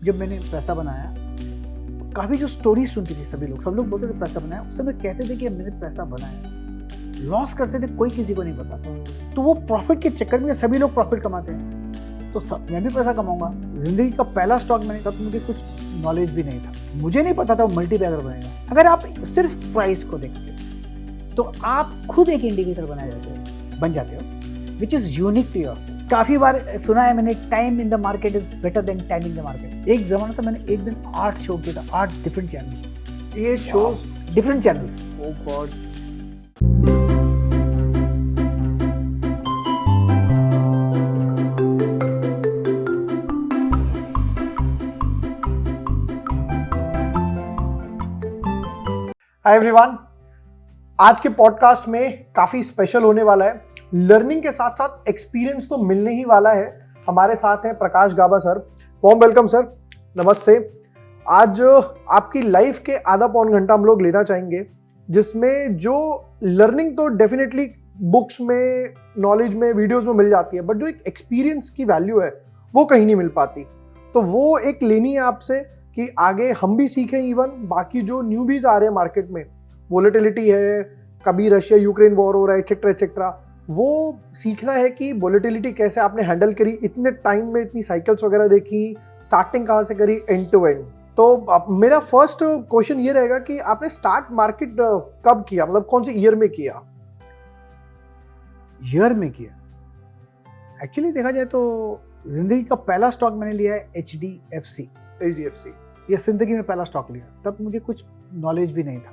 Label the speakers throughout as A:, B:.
A: जब मैंने पैसा बनाया, काफ़ी जो स्टोरी सुनती थी सब लोग बोलते थे पैसा बनाया, उस समय कहते थे कि मैंने पैसा बनाया, लॉस करते थे, कोई किसी को नहीं बताता। तो वो प्रॉफिट के चक्कर में सभी लोग प्रॉफिट कमाते हैं, तो मैं भी पैसा कमाऊंगा। जिंदगी का पहला स्टॉक मैंने, तब मुझे कुछ नॉलेज भी नहीं था, मुझे नहीं पता था वो मल्टी बैगर बनेगा। अगर आप सिर्फ प्राइस को देखते हो तो आप खुद एक इंडिकेटर बन जाते हो, which is unique to yourself. काफी बार सुना है मैंने, time in the market is better than time in the market. एक जमाना था, मैंने एक दिन 8 शो किया था, 8 different channels,
B: 8 shows,
A: different channels.
B: oh god। Hi everyone, आज के पॉडकास्ट में काफी स्पेशल होने वाला है। लर्निंग के साथ साथ एक्सपीरियंस तो मिलने ही वाला है। हमारे साथ हैं प्रकाश गाबा सर। वार्म वेलकम सर, नमस्ते। आज आपकी लाइफ के आधा पौन घंटा हम लोग लेना चाहेंगे, जिसमें जो लर्निंग तो डेफिनेटली बुक्स में, नॉलेज में, वीडियोस में मिल जाती है, बट जो एक एक्सपीरियंस की वैल्यू है वो कहीं नहीं मिल पाती। तो वो एक लेनी है आपसे कि आगे हम भी सीखें, इवन बाकी जो न्यूबीज आ रहे हैं मार्केट में, वोलेटिलिटी है, कभी रशिया यूक्रेन वॉर हो रहा है, एक्सेट्रा एक्सेट्रा, वो सीखना है कि वोलेटिलिटी कैसे आपने हैंडल करी, इतने टाइम में इतनी साइकिल्स वगैरह देखी, स्टार्टिंग कहाँ से करी, एंड टू एंड। तो मेरा फर्स्ट क्वेश्चन ये रहेगा कि आपने स्टार्ट मार्केट कब किया, मतलब कौन से ईयर में किया?
A: ईयर में किया, एक्चुअली देखा जाए तो जिंदगी का पहला स्टॉक मैंने लिया है HDFC। ये जिंदगी में पहला स्टॉक लिया, तब मुझे कुछ नॉलेज भी नहीं था।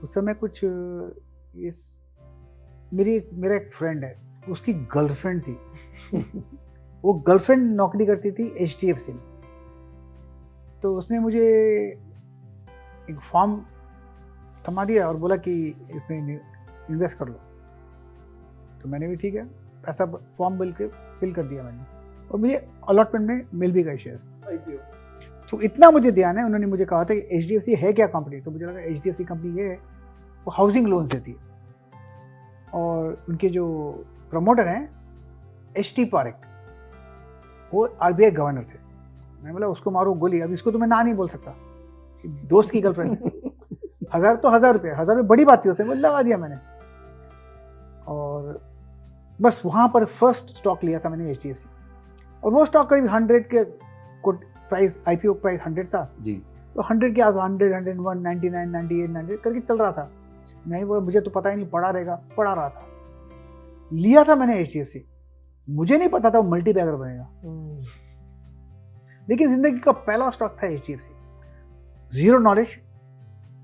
A: उस समय कुछ मेरा एक फ्रेंड है, उसकी गर्लफ्रेंड थी वो गर्लफ्रेंड नौकरी करती थी HDFC में। तो उसने मुझे एक फॉर्म थमा दिया और बोला कि इसमें इन्वेस्ट कर लो। तो मैंने भी ठीक है, पैसा फॉर्म फिल कर दिया मैंने, और मुझे अलॉटमेंट में मिल भी गए शेयर्स,
B: IPO।
A: तो इतना मुझे ध्यान है, उन्होंने मुझे कहा था कि HDFC है क्या कंपनी, तो मुझे लगा HDFC कंपनी ये है, वो हाउसिंग लोन देती है, और उनके जो प्रमोटर हैं HT पारेख, वो RBI गवर्नर थे। मैंने बोला उसको मारो गोली, अब इसको तो मैं ना नहीं बोल सकता, दोस्त की गर्लफ्रेंड है। 1000 तो 1000 रुपये बड़ी बात थी, उसे वो लगा दिया मैंने, और बस वहाँ पर फर्स्ट स्टॉक लिया था मैंने HDFC, और वो स्टॉक करीब 100 के प्राइस, IPO प्राइस 100 था जी, तो 100 के आस 100, 101, 99, 98, 98 करके चल रहा था। नहीं बोला मुझे तो पता ही नहीं, पड़ा रहा था। लिया था मैंने HDFC, मुझे नहीं पता था वो मल्टी बैगर बनेगा, लेकिन जिंदगी का पहला स्टॉक था HDFC। जीरो नॉलेज,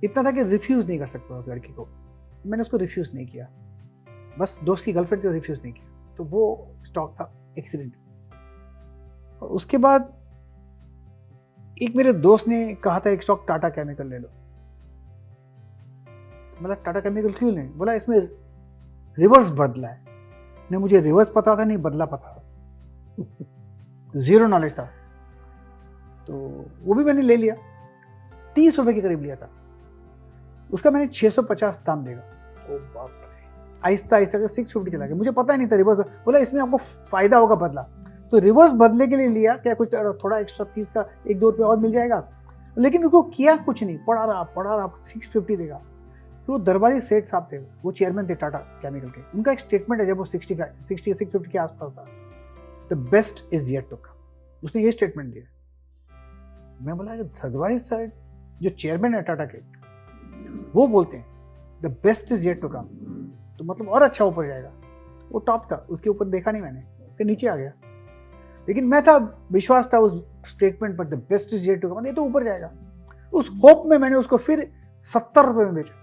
A: इतना था कि रिफ्यूज नहीं कर सकता उस लड़की को, मैंने उसको रिफ्यूज नहीं किया, बस दोस्त की गर्लफ्रेंड थी, रिफ्यूज नहीं किया, तो वो स्टॉक था एक्सीडेंट। और उसके बाद एक मेरे दोस्त ने कहा था एक स्टॉक टाटा केमिकल ले लो। मतलब टाटा केमिकल क्यों लें, बोला इसमें रिवर्स बदला है। नहीं मुझे रिवर्स पता था, नहीं बदला पता था, जीरो नॉलेज था। तो वो भी मैंने ले लिया, 30 रुपए के करीब लिया था, उसका मैंने 650 दाम देगा, आहिस्ता आहिस्ता 650 चला गया, मुझे पता ही नहीं था रिवर्स। बोला इसमें आपको फायदा होगा बदला, तो रिवर्स बदले के लिए लिया, क्या कुछ थोड़ा एक्स्ट्रा 30 का 1-2 रुपये और मिल जाएगा, लेकिन उसको किया कुछ नहीं, पड़ा रहा 650 देगा। तो वो दरबारी सेठ साहब थे, वो चेयरमैन थे टाटा केमिकल के, उनका एक स्टेटमेंट है जब वो 650 के आसपास था, the best is yet to come, उसने ये स्टेटमेंट दिया। मैं बोला दरबारी सेठ जो चेयरमैन है टाटा के, वो बोलते हैं the best is yet to come, तो मतलब और अच्छा ऊपर जाएगा। वो टॉप था, उसके ऊपर देखा नहीं मैंने, फिर नीचे आ गया, लेकिन मैं था, विश्वास था उस स्टेटमेंट पर, the best is yet to come, ये तो ऊपर जाएगा। उस होप में मैंने उसको फिर 70 रुपये में बेचा।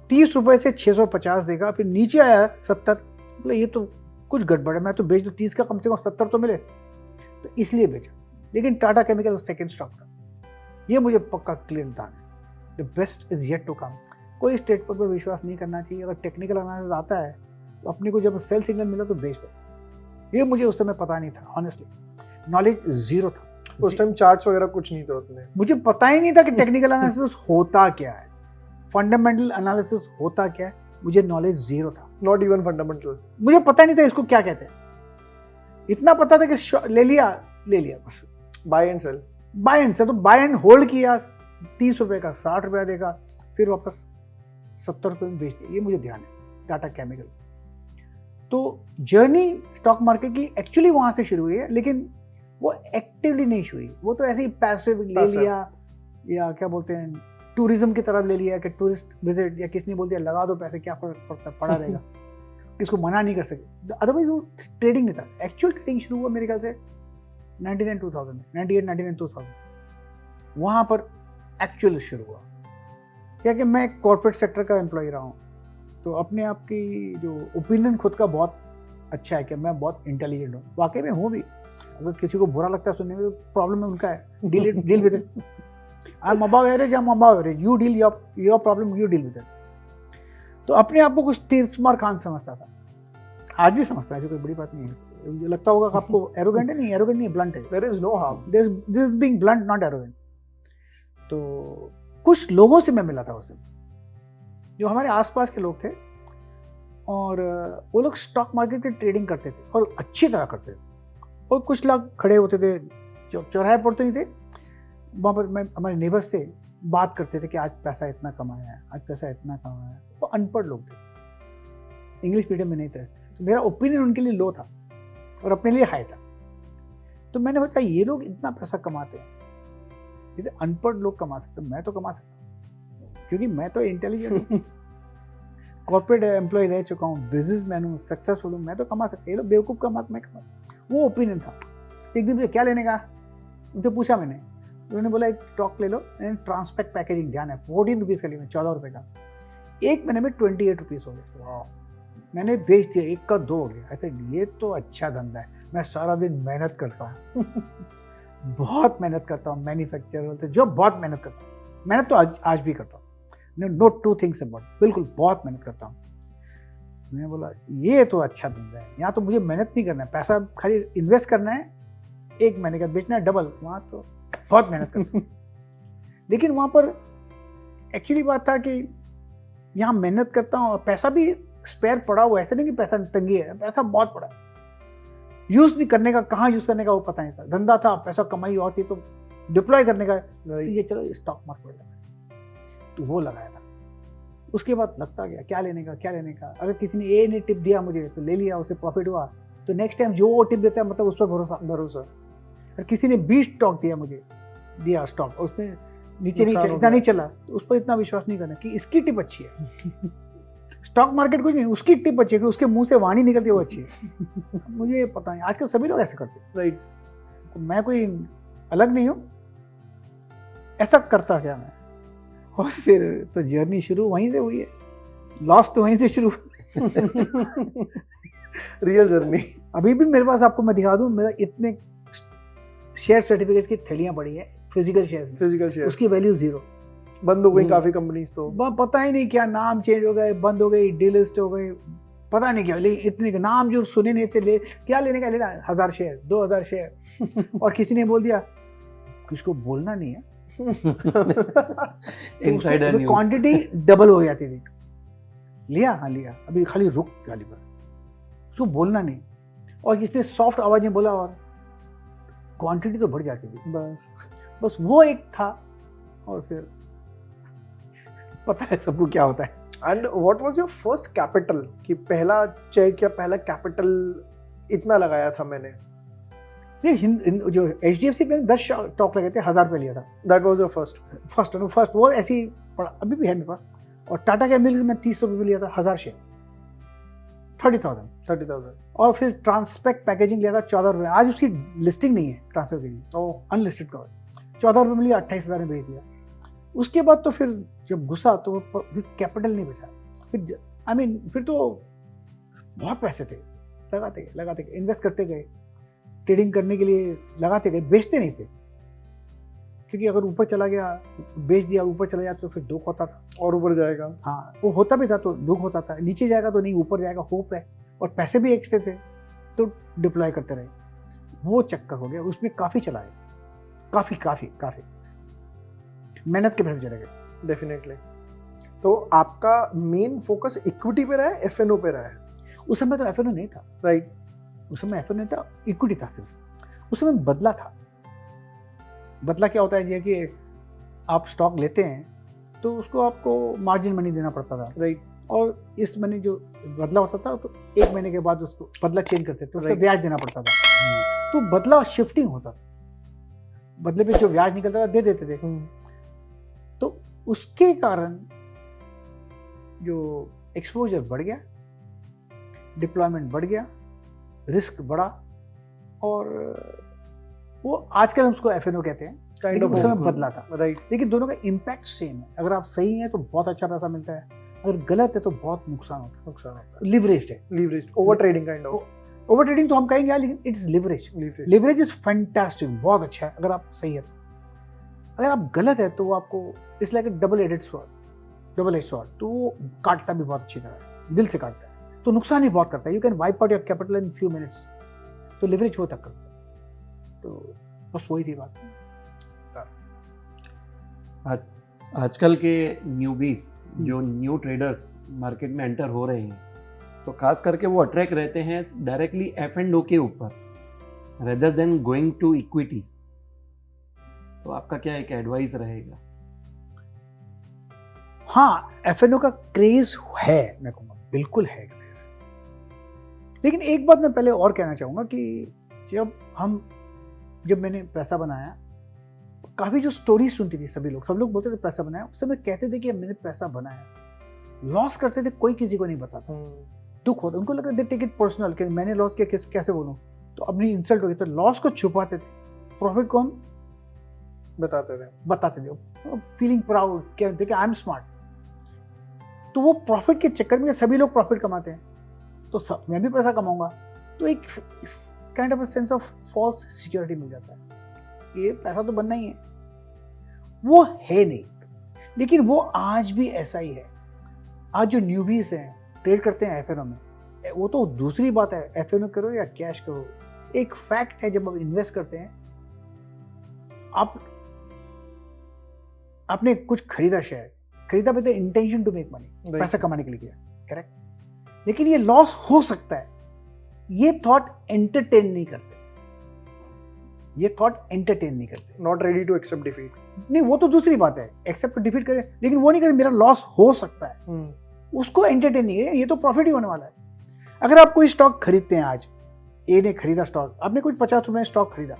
A: 30 रुपये से 650 देगा, फिर नीचे आया 70, बोले ये तो कुछ गड़बड़ है, मैं तो बेच दूँ 30 का, कम से कम 70 तो मिले, तो इसलिए बेचा। लेकिन टाटा केमिकल सेकेंड स्टॉक था, ये मुझे पक्का क्लियर था, the best is yet to come. कोई स्टेटमेंट पर विश्वास नहीं करना चाहिए, अगर टेक्निकल एनालिसिस आता है तो अपने को जब सेल सिग्नल मिला तो बेच दो। ये मुझे उस समय पता नहीं था, ऑनेस्टली नॉलेज जीरो था
B: उस टाइम, चार्ट्स वगैरह कुछ नहीं था उतने,
A: मुझे पता ही नहीं था कि टेक्निकल एनालिसिस होता क्या है, फंडामेंटल एनालिसिस होता क्या है, मुझे नॉलेज जीरो था।
B: नॉट इवन फंडामेंटल,
A: मुझे पता नहीं था इसको क्या कहते हैं। इतना पता था कि ले लिया, ले लिया बस।
B: Buy and sell.
A: Buy and sell, तो बाय एंड होल्ड किया, 30 रुपए का 60 रुपया देगा, फिर वापस 70 रुपये में बेच दिया। ये मुझे ध्यान है, टाटा केमिकल। तो जर्नी स्टॉक मार्केट की एक्चुअली वहां से शुरू हुई है, लेकिन वो एक्टिवली नहीं शुरू हुई, वो तो ऐसे ही पैसिव ले लिया, या क्या बोलते हैं टूरिज्म की तरफ ले लिया कि टूरिस्ट विजिट, या किसने बोल दिया लगा दो पैसे, क्या फर्क पड़ता, पड़ा रहेगा। किसको मना नहीं कर सके, अदरवाइज वो ट्रेडिंग नहीं था। एक्चुअल ट्रेडिंग शुरू हुआ मेरे ख्याल से 99-2000 में, 98-99-2000 वहाँ पर एक्चुअल शुरू हुआ। क्या कि मैं कॉर्पोरेट सेक्टर का एम्प्लॉय रहा हूँ, तो अपने आप की जो ओपिनियन खुद का बहुत अच्छा है कि मैं बहुत इंटेलिजेंट हूँ, वाकई में हूँ भी। अगर किसी को बुरा लगता है सुनने में, प्रॉब्लम है उनका है, deal with it. I am above average, I am above average, you deal your problem, you deal with it. तो अपने आप को कुछ तीरस्मार खान समझता था, आज भी समझता है, ऐसी कोई बड़ी बात नहीं है। मुझे लगता होगा कि आपको एरोगेंट है, नहीं एरोगेंट नहीं, ब्लंट है।
B: There is no harm,
A: this is being blunt, not arrogant. तो कुछ लोगों से मैं मिला था उस दिन, जो हमारे आसपास के लोग थे, और वो लोग स्टॉक मार्केट की ट्रेडिंग करते थे और अच्छी तरह करते थे। और कुछ लोग खड़े होते थे, चौराहे पर तो नहीं थे, वहाँ पर मैं हमारे नेबर्स से बात करते थे कि आज पैसा इतना कमाया है, आज पैसा इतना कमाया है। वो अनपढ़ लोग थे, इंग्लिश मीडियम में नहीं थे, तो मेरा ओपिनियन उनके लिए लो था और अपने लिए हाई था। तो मैंने सोचा ये लोग इतना पैसा कमाते हैं, ये अनपढ़ लोग कमा सकते, मैं तो कमा सकता हूँ, क्योंकि मैं तो इंटेलिजेंट हूँ, कॉर्पोरेट एम्प्लॉय रह चुका हूँ, बिजनेसमैन हूँ, सक्सेसफुल हूँ, मैं तो कमा सकता। ये लोग बेवकूफ़ कमा, मैं कमा। वो ओपिनियन था। तो एक दिन मुझे क्या लेने का, उनसे पूछा मैंने, उन्होंने बोला एक स्टॉक ले लो, ट्रांसपेक्ट पैकेजिंग, ध्यान है 14 रुपीज़ का लिया, 14 रुपये का, एक महीने में 28 रुपीज़ हो गए। मैंने बेच दिया, एक का 2 हो गया। ऐसे ये तो अच्छा धंधा है, मैं सारा दिन मेहनत करता हूँ बहुत मेहनत करता हूँ, मैन्युफैक्चर बोलते जो, बहुत मेहनत करता हूँ, मेहनत तो आज भी करता हूँ, नो टू थिंग्स अबाउट, बिल्कुल बहुत मेहनत करता हूँ। मैं बोला ये तो अच्छा धंधा है, यहाँ तो मुझे मेहनत नहीं करना है, पैसा खाली इन्वेस्ट करना है, एक महीने का बेचना है डबल, वहाँ तो बहुत मेहनत करता हूँ। लेकिन वहाँ पर एक्चुअली बात था कि यहाँ मेहनत करता हूँ और पैसा भी स्पेयर पड़ा हुआ, ऐसा नहीं कि पैसा तंगी है, पैसा बहुत पड़ा है, यूज नहीं करने का, कहाँ यूज करने का वो पता नहीं था। धंधा था, पैसा कमाई और थी, तो डिप्लॉय करने का तो ये चलो स्टॉक मार्केट लगाया, तो वो लगाया था। उसके बाद लगता गया क्या लेने का, क्या लेने का। अगर किसी ने ए ने टिप दिया मुझे तो ले लिया, उसे प्रॉफिट हुआ, तो नेक्स्ट टाइम जो वो टिप देता है मतलब उस पर भरोसा। और किसी ने बी स्टॉक दिया स्टॉक, उसमें नीचे इतना नहीं चला, तो उस पर इतना विश्वास नहीं करना कि इसकी टिप अच्छी है। स्टॉक मार्केट कुछ नहीं, उसकी टिप अच्छी है कि उसके मुंह से वाणी निकलती है वो अच्छी है। मुझे पता नहीं, आजकल सभी लोग ऐसे करते हैं।
B: राइट,
A: मैं कोई अलग नहीं हूँ, ऐसा करता क्या मैं। और फिर तो जर्नी शुरू वहीं से हुई है, लॉस तो वहीं से शुरू।
B: Real journey.
A: अभी भी मेरे पास, आपको मैं दिखा दूं, मेरा इतने शेयर सर्टिफिकेट की थैलियां पड़ी है, फिजिकल शेयर, उसकी वैल्यू 0।
B: बंद हो गई काफी कंपनीज, तो
A: पता ही नहीं क्या नाम चेंज हो गए, बंद हो गई, डीलिस्ट हो गई, पता नहीं क्या। लेकिन इतने के नाम जो सुने नहीं थे, क्या लेने का, लेना 1000 शेयर, 2000 शेयर। और किसी ने बोल दिया, किसको बोलना नहीं है, तो क्वांटिटी डबल हो जाती थी। लिया, हाँ लिया, अभी खाली रुक गाली पर, उसको बोलना नहीं। और किसने सॉफ्ट आवाज में बोला और क्वांटिटी तो बढ़ जाती थी। बस वो एक था, और फिर पता है सबको क्या होता है।
B: And what was your first capital, कि पहला चेक या पहला कैपिटल इतना लगाया था मैंने?
A: जो HDFC में 10 स्टॉक लगे थे, 1000 रुपये लिया था।
B: दैट वाज योर फर्स्ट
A: वो ऐसी पड़ा, अभी भी है मेरे पास। और टाटा केमिकल में 30 रुपये लिया था, 1000 शेयर, 30,000। और फिर ट्रांसपेक्ट पैकेजिंग लिया था 14 रुपये। आज उसकी लिस्टिंग नहीं है, ट्रांसपेक्ट पैकेजिंग अनलिस्टेड का, 14 रुपये में लिया, 28,000 में बेच दिया। उसके बाद तो फिर जब घुसा तो फिर कैपिटल नहीं बचा। फिर फिर तो बहुत पैसे थे, लगाते गए, इन्वेस्ट करते गए, ट्रेडिंग करने के लिए लगाते गए, बेचते नहीं थे, क्योंकि अगर ऊपर चला गया, बेच दिया, ऊपर चला गया तो फिर दुख होता था,
B: और ऊपर जाएगा।
A: हाँ, वो होता भी था तो दुख होता था, नीचे जाएगा तो नहीं, ऊपर जाएगा, होप है। और पैसे भी एक्स्ट्रा थे तो डिप्लॉय करते रहे, वो चक्कर हो गया। उसमें काफ़ी चला है, काफ़ी मेहनत के पैसे चले गए।
B: डेफिनेटली। तो आपका मेन फोकस इक्विटी पे रहा है, FNO पे रहा है?
A: उस समय तो FNO नहीं था।
B: राइट,
A: उस समय FNO नहीं था, इक्विटी था सिर्फ। उस समय बदला था। बदला क्या होता है जी कि आप स्टॉक लेते हैं तो उसको आपको मार्जिन मनी देना पड़ता था,
B: राइट,
A: और इस मनी जो बदला होता था तो 1 महीने के बाद उसको बदला चेंज करते थे, उसका
B: Right.
A: ब्याज देना पड़ता था। तो बदला शिफ्टिंग होता था, बदले पे जो ब्याज निकलता था दे देते थे। तो उसके कारण जो एक्सपोजर बढ़ गया, डिप्लॉयमेंट बढ़ गया, रिस्क बढ़ा, और वो आजकल हम उसको एफएनओ कहते हैं,
B: काइंड
A: लेकिन
B: ऑफ
A: उस समय बदला था।
B: राइट,
A: लेकिन दोनों का इम्पैक्ट सेम है। अगर आप सही हैं तो बहुत अच्छा पैसा मिलता है, अगर गलत है तो बहुत नुकसान होता
B: नुकसान होता
A: है। लिवरेज्ड है,
B: है, leverage, over trading kind of,
A: over trading तो हम कहेंगे यार, लेकिन it's leverage.
B: Leverage,
A: leverage is fantastic, बहुत अच्छा है अगर आप सही है तो। अगर आप गलत है तो वो आपको इट्स लाइक डबल एडेड स्वॉर्ड, डबल एज स्वॉर्ड, तो वो काटता भी बहुत अच्छी तरह है, दिल से काटता है, तो नुकसान भी बहुत करता है। You can wipe out your capital in few minutes, तो लिवरेज वो तक करता है। तो बस वही थी बात।
C: आजकल के न्यूबीज जो न्यू ट्रेडर्स मार्केट में एंटर हो रहे हैं, तो खास करके वो अट्रैक्ट रहते हैं डायरेक्टली F&O के ऊपर rather than going to equities. तो आपका क्या एक एडवाइस रहेगा?
A: हाँ, एफएनओ का क्रेज है, मैं कहूँगा बिल्कुल है क्रेज। लेकिन एक बात मैं पहले और कहना चाहूँगा कि जब मैंने पैसा बनाया, काफ़ी जो स्टोरी सुनती थी सब लोग बोलते थे पैसा बनाया, उस समय कहते थे कि मैंने पैसा बनाया, लॉस करते थे, कोई किसी को नहीं बताता, दुख होता, उनको लगता है दे टेक इट पर्सनल कि मैंने लॉस किया, कैसे बोलूँ, तो अपनी इंसल्ट हो गई, तो लॉस को छुपाते थे, प्रॉफिट को हम बताते थे, फीलिंग प्राउड, क्या देखिए आई एम स्मार्ट। तो वो प्रॉफिट के चक्कर में सभी लोग प्रॉफिट कमाते हैं, तो मैं भी पैसा कमाऊंगा, तो एक kind of sense of false security मिल जाता है, ये पैसा तो बनना ही है, वो है नहीं। लेकिन वो आज भी ऐसा ही है। आज जो न्यूबीज हैं ट्रेड करते हैं एफएनओ में, वो तो दूसरी बात है, एफएनओ करो या कैश करो, एक फैक्ट है जब आप इन्वेस्ट करते हैं, आपने कुछ खरीदा, शेयर खरीदा with the intention to make money, पैसा कमाने के लिए किया, करेक्ट। लेकिन ये लॉस हो सकता है, ये थॉट एंटरटेन नहीं करते,
B: not ready to accept defeat.
A: नहीं, वो तो दूसरी बात है, एक्सेप्ट डिफीट करे, लेकिन वो नहीं कहते मेरा लॉस हो सकता है, उसको एंटरटेन नहीं है, ये तो प्रॉफिट ही होने वाला है। अगर आप कोई स्टॉक खरीदते हैं, आज ए ने खरीदा स्टॉक, आपने कुछ 50 रुपए में स्टॉक खरीदा,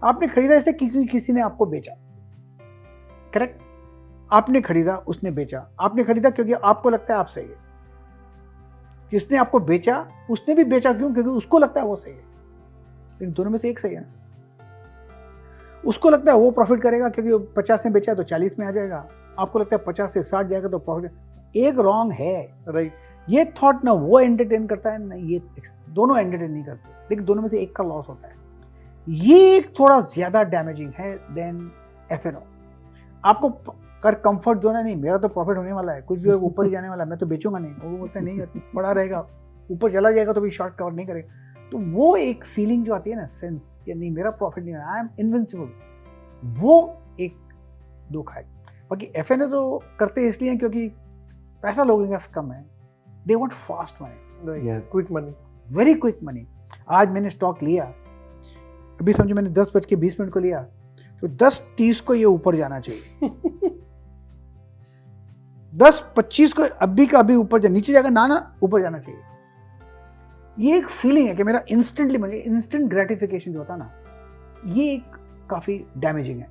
A: आपने खरीदा इसलिए क्योंकि किसी ने आपको बेचा, करेक्ट। आपने खरीदा, उसने बेचा, आपने खरीदा क्योंकि आपको लगता है आप सही है, जिसने आपको बेचा उसने भी बेचा क्यों, क्योंकि उसको लगता है वो सही है, लेकिन दोनों में से एक सही है ना। उसको लगता है वो प्रॉफिट करेगा क्योंकि 50 में बेचा तो 40 में आ जाएगा, आपको लगता है 50 से 60 जाएगा तो प्रॉफिट, एक रॉन्ग है,
B: राइट।
A: ये थॉट ना वो एंटरटेन करता है ना ये, दोनों एंटरटेन नहीं करते, लेकिन दोनों में से एक का लॉस होता है। ये एक थोड़ा ज्यादा डैमेजिंग है देन एफएनओ। आपको कर कंफर्ट जोन है, नहीं मेरा तो प्रॉफिट होने वाला है, कुछ भी ऊपर ही जाने वाला है, मैं तो बेचूंगा नहीं, वो बोलते हैं नहीं पड़ा रहेगा, ऊपर चला जाएगा तो भी शॉर्ट कवर नहीं करेगा। तो वो एक फीलिंग जो आती है ना, सेंस कि नहीं मेरा प्रॉफिट नहीं है, आई एम इनविंसिबल, वो एक दुख है। बाकी एफएनओ तो करते इसलिए क्योंकि पैसा लोगों के पास कम है, they want fast money,
B: quick money,
A: very quick money. आज मैंने स्टॉक लिया, अभी समझो मैंने 10:20 को लिया, तो 10:30 को ये ऊपर जाना चाहिए 10:25 को अभी का अभी ऊपर नीचे जाएगा ना ऊपर जाना चाहिए। ये एक फीलिंग है कि मेरा इंस्टेंट ग्रेटिफिकेशन जो होता है ना, ये एक काफी डैमेजिंग है।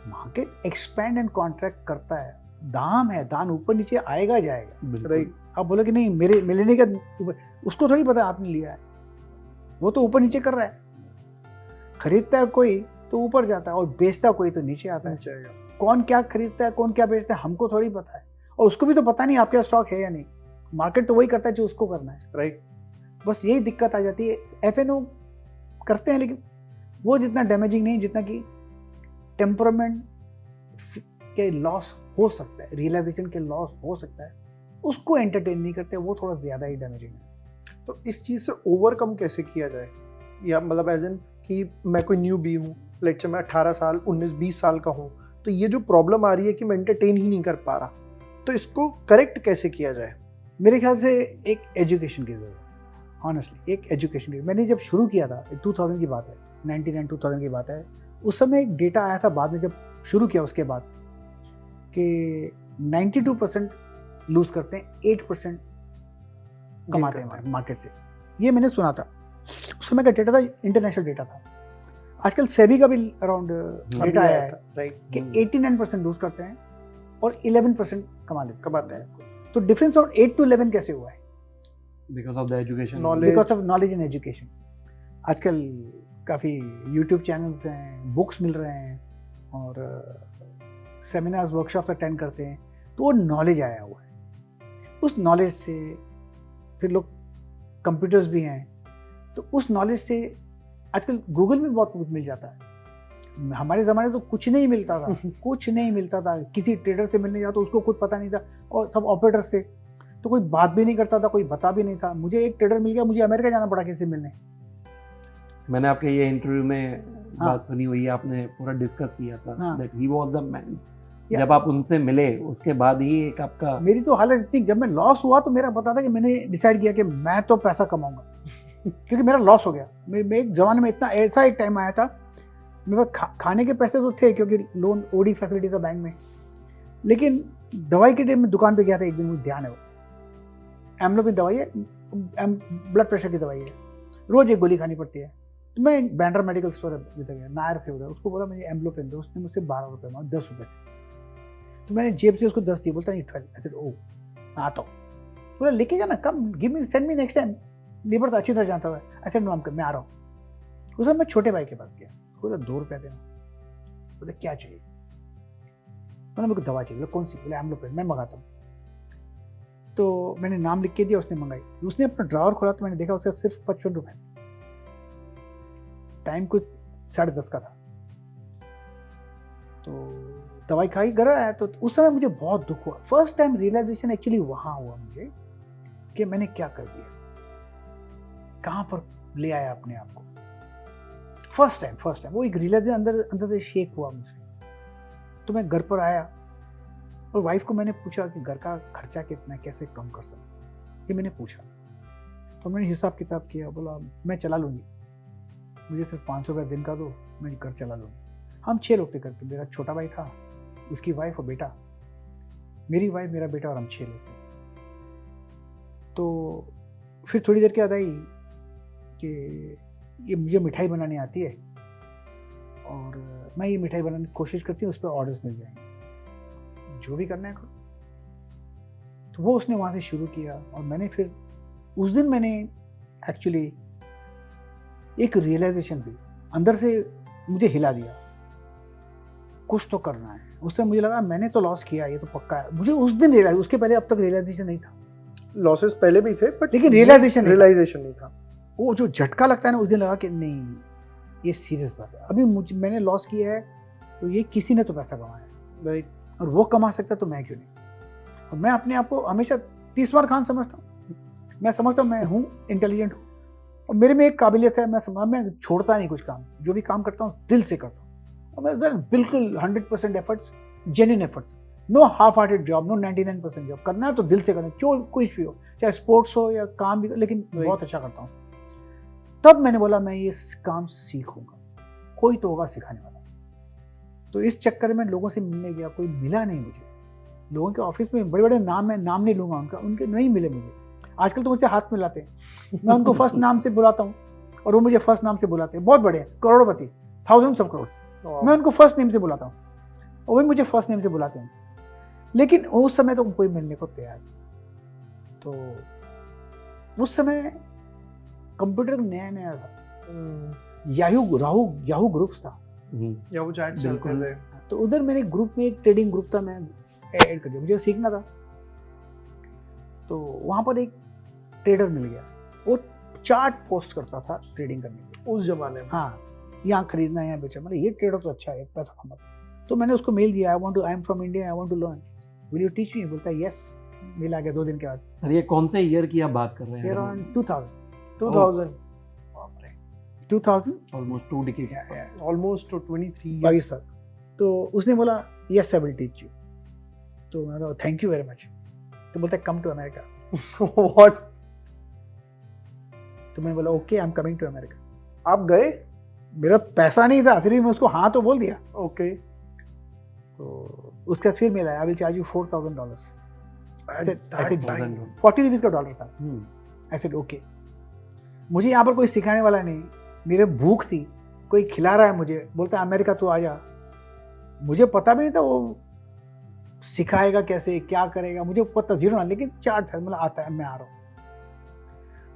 A: मार्केट एक्सपैंड एंड कॉन्ट्रैक्ट करता है, दाम है, दाम ऊपर नीचे आएगा जाएगा,
B: राइट।
A: आप बोलो कि नहीं मेरे मिलने का ऊपर, उसको थोड़ी पता आपने लिया है, वो तो ऊपर नीचे कर रहा है। खरीदता है कोई तो ऊपर जाता है और बेचता कोई तो नीचे आता है। कौन क्या खरीदता है कौन क्या बेचता है हमको थोड़ी पता है, और उसको भी तो पता नहीं आपके स्टॉक है या नहीं। मार्केट तो वही करता है जो उसको करना है,
B: राइट।
A: बस यही दिक्कत आ जाती है। एफएनओ करते हैं लेकिन वो जितना डैमेजिंग नहीं जितना कि टेम्परामेंट के लॉस हो सकता है, रियलाइजेशन के लॉस हो सकता है, उसको एंटरटेन नहीं करते, वो थोड़ा ज्यादा ही डैमेजिंग है।
B: तो इस चीज से ओवरकम कैसे किया जाए, या मतलब एज इन कि मैं कोई न्यू बी हूँ, लेट्स से मैं 18 साल 19-20 साल का हूँ, तो ये जो प्रॉब्लम आ रही है कि मैं एंटरटेन ही नहीं कर पा रहा, तो इसको करेक्ट कैसे किया जाए?
A: मेरे ख्याल से एक एजुकेशन की जरूरत है। ऑनेस्टली एक एजुकेशन की। मैंने जब शुरू किया था 2000 की बात है, 99 2000 की बात है, उस समय एक डेटा आया था बाद में जब शुरू किया उसके बाद कि 92% लूज करते हैं, 8% कमाते हैं मार्केट से। ये मैंने सुना था, उस समय का डेटा था, इंटरनेशनल डेटा था। आजकल सेबी का भी अराउंड डेटा आया है
B: राइट
A: कि 89% लूज करते हैं और 11%
B: कमाते हैं।
A: तो डिफरेंस ऑन 8 to 11 कैसे हुआ है?
C: Because of the education,
A: because of knowledge and education. आजकल काफ़ी यूट्यूब चैनल्स हैं, बुक्स मिल रहे हैं और सेमिनार्स वर्कशॉप अटेंड करते हैं, तो वो नॉलेज आया हुआ है। उस नॉलेज से फिर लोग, कंप्यूटर्स भी हैं, तो उस नॉलेज से आजकल गूगल में बहुत कुछ मिल जाता है। हमारे ज़माने तो कुछ नहीं मिलता था, कुछ नहीं मिलता था। किसी ट्रेडर से मिलने जाओ तो उसको खुद पता नहीं था, और सब ऑपरेटर्स थे, तो कोई बात भी नहीं करता था, कोई बता भी नहीं था। मुझे एक ट्रेडर मिल गया, मुझे अमेरिका जाना पड़ा किसी से मिलने।
C: मैंने आपके ये इंटरव्यू में
A: हाँ।
C: बात सुनी हुई है, आपने पूरा डिस्कस किया था
A: हाँ।
C: That he was the man.
A: या-
C: जब आप उनसे मिले उसके बाद ही एक आपका
A: मेरी तो हालत इतनी, जब मैं लॉस हुआ तो मेरा पता था कि मैंने डिसाइड किया कि मैं तो पैसा कमाऊंगा क्योंकि मेरा लॉस हो गया। मैं एक ज़माने में इतना, ऐसा एक टाइम आया था मेरे पास खाने के पैसे तो थे क्योंकि लोन ओडी फैसिलिटी था बैंक में, लेकिन दवाई के टाइम में दुकान पे गया था एक दिन, मुझे ध्यान है, वो एम्लोपिन दवाई है, ब्लड प्रेशर की दवाई है, रोज़ एक गोली खानी पड़ती है। तो मैं बैंड्रा मेडिकल स्टोर इधर गया, नायर थे उधर, उसको बोला मुझे एम्लोपिन दो, उसने मुझसे 12 रुपये मांगे, 10 रुपये। तो मैंने जेब से उसको 10 दिए, बोलता नहीं 12। ऐसे ओ आता हूँ, बोला लेके जाना, कम give me, send me next time. Labour तो अच्छी तरह जानता था, ऐसे नो मैं आ रहा हूँ। उस समय मैं छोटे भाई के पास गया, बोला 2 रुपया देना। बोला क्या चाहिए? बोला मेरे को दवा चाहिए। बोला कौन सी? बोला एम्लोपिन। मैं मंगाता हूँ। तो मैंने नाम लिख के दिया, उसने मंगाई। उसने अपना ड्रावर खोला तो मैंने देखा उसका सिर्फ 55 रुपये। टाइम कुछ 10:30 का था। तो दवाई खाई, घर आया तो उस समय मुझे बहुत दुख हुआ। फर्स्ट टाइम रियलाइजेशन एक्चुअली वहाँ हुआ मुझे कि मैंने क्या कर दिया, कहाँ पर ले आया अपने आप को। फर्स्ट टाइम वो एक रियलाइजेशन अंदर से शेक हुआ मुझे। तो मैं घर पर आया और वाइफ को मैंने पूछा कि घर का खर्चा कितना है, कैसे कम कर सकते, ये मैंने पूछा। तो मैंने हिसाब किताब किया, बोला मैं चला लूँगी, मुझे सिर्फ 500 रुपये दिन का दो, मैं घर चला लूँगी। हम 6 लोग थे घर पे, मेरा छोटा भाई था, उसकी वाइफ और बेटा, मेरी वाइफ, मेरा बेटा, और हम 6 लोग थे। तो फिर थोड़ी देर के बाद आई कि ये मुझे मिठाई बनानी आती है और मैं ये मिठाई बनाने की कोशिश करती हूँ, उस पर ऑर्डर्स मिल जाएंगे, जो भी करना है करो। तो वो उसने वहाँ से शुरू किया और मैंने फिर उस दिन मैंने एक्चुअली एक रियलाइजेशन हुई अंदर से, मुझे हिला दिया, कुछ तो करना है। उससे मुझे लगा मैंने तो लॉस किया, ये तो पक्का है। मुझे उस दिन रियलाइज, उसके पहले अब तक रियलाइजेशन नहीं था।
B: लॉसेस पहले भी थे बट
A: लेकिन रियलाइजेशन
B: नहीं था।
A: वो जो झटका लगता है ना, उस दिन लगा कि नहीं ये सीरियस बात है। अभी मैंने लॉस किया है तो ये किसी ने तो पैसा कमाया है,
B: राइट,
A: और वो कमा सकता तो मैं क्यों नहीं। और मैं अपने आप को हमेशा 30वार खान समझता हूँ। मैं समझता हूँ मैं हूँ इंटेलिजेंट हूँ और मेरे में एक काबिलियत है, मैं छोड़ता नहीं कुछ काम, जो भी काम करता हूँ दिल से करता हूँ। और मैं बिल्कुल 100% efforts, genuine efforts, no half hearted job, no 99% job. करना है तो दिल से करना, जो कुछ भी हो, चाहे स्पोर्ट्स हो या काम भी, लेकिन बहुत अच्छा करता हूँ। तब मैंने बोला मैं ये काम सीखूंगा, कोई तो होगा सिखाने वाला। तो इस चक्कर में लोगों से मिलने गया, कोई मिला नहीं मुझे। लोगों के ऑफिस में बड़े बड़े नाम है, नाम नहीं लूंगा उनका, उनके नहीं मिले मुझे। आजकल तो मुझसे हाथ मिलाते हैं, मैं उनको फर्स्ट नाम से बुलाता हूँ और वो मुझे फर्स्ट नाम से बुलाते हैं। बहुत बड़े हैं, करोड़पति, थाउजेंड्स ऑफ करोड़, मैं उनको फर्स्ट नेम से बुलाता हूँ और वो मुझे फर्स्ट नेम से बुलाते हैं। लेकिन उस समय तो कोई मिलने को तैयार नहीं। तो उस समय कंप्यूटर नया नया था, याहू ग्रुप्स था,
B: या वो चैट चलते थे।
A: तो उधर मेरे ग्रुप में एक ट्रेडिंग ग्रुप था, मैं ऐड कर दिया, मुझे सीखना था। तो वहाँ पर एक ट्रेडर मिल गया, वो चार्ट पोस्ट करता था ट्रेडिंग करने के
B: उस जमाने में।
A: हाँ, यहाँ खरीदना है, यहाँ बेचना, मतलब ये ट्रेडर तो अच्छा है, पैसा कमाता। तो मैंने उसको मेल दिया, I am from India, I want to learn, will you teach me? बोलता है यस। मेल आ गया 2 दिन के बाद।
C: सर ये कौन से ईयर की आप बात कर रहे हैं?
A: अराउंड 2000
C: ऑलमोस्ट 2 डिकेड्स,
B: ऑलमोस्ट 23
A: 22 साल। तो उसने बोला yes I will teach you. तो मैंने बोला थैंक यू वेरी मच। तो बोलता है कम टू अमेरिका।
B: व्हाट?
A: तो मैं बोला okay I am coming to America.
B: आप गए?
A: मेरा पैसा नहीं था, फिर भी मैं उसको हाँ तो बोल दिया।
B: ओके।
A: तो उसके बाद फिर मिला, आई विल चार्ज यू $4,000। ऐसे
C: $4,000
A: 40 रुपीज़ का डॉलर था। I said okay. मुझे यहाँ पर कोई सिखाने वाला नहीं, मेरे भूख थी, कोई खिला रहा है मुझे, बोलता है अमेरिका तू आ जा। मुझे पता भी नहीं था वो सिखाएगा कैसे, क्या करेगा, मुझे पता जीरो ना, लेकिन चार्ट था, मतलब आता है, मैं आ रहा हूँ।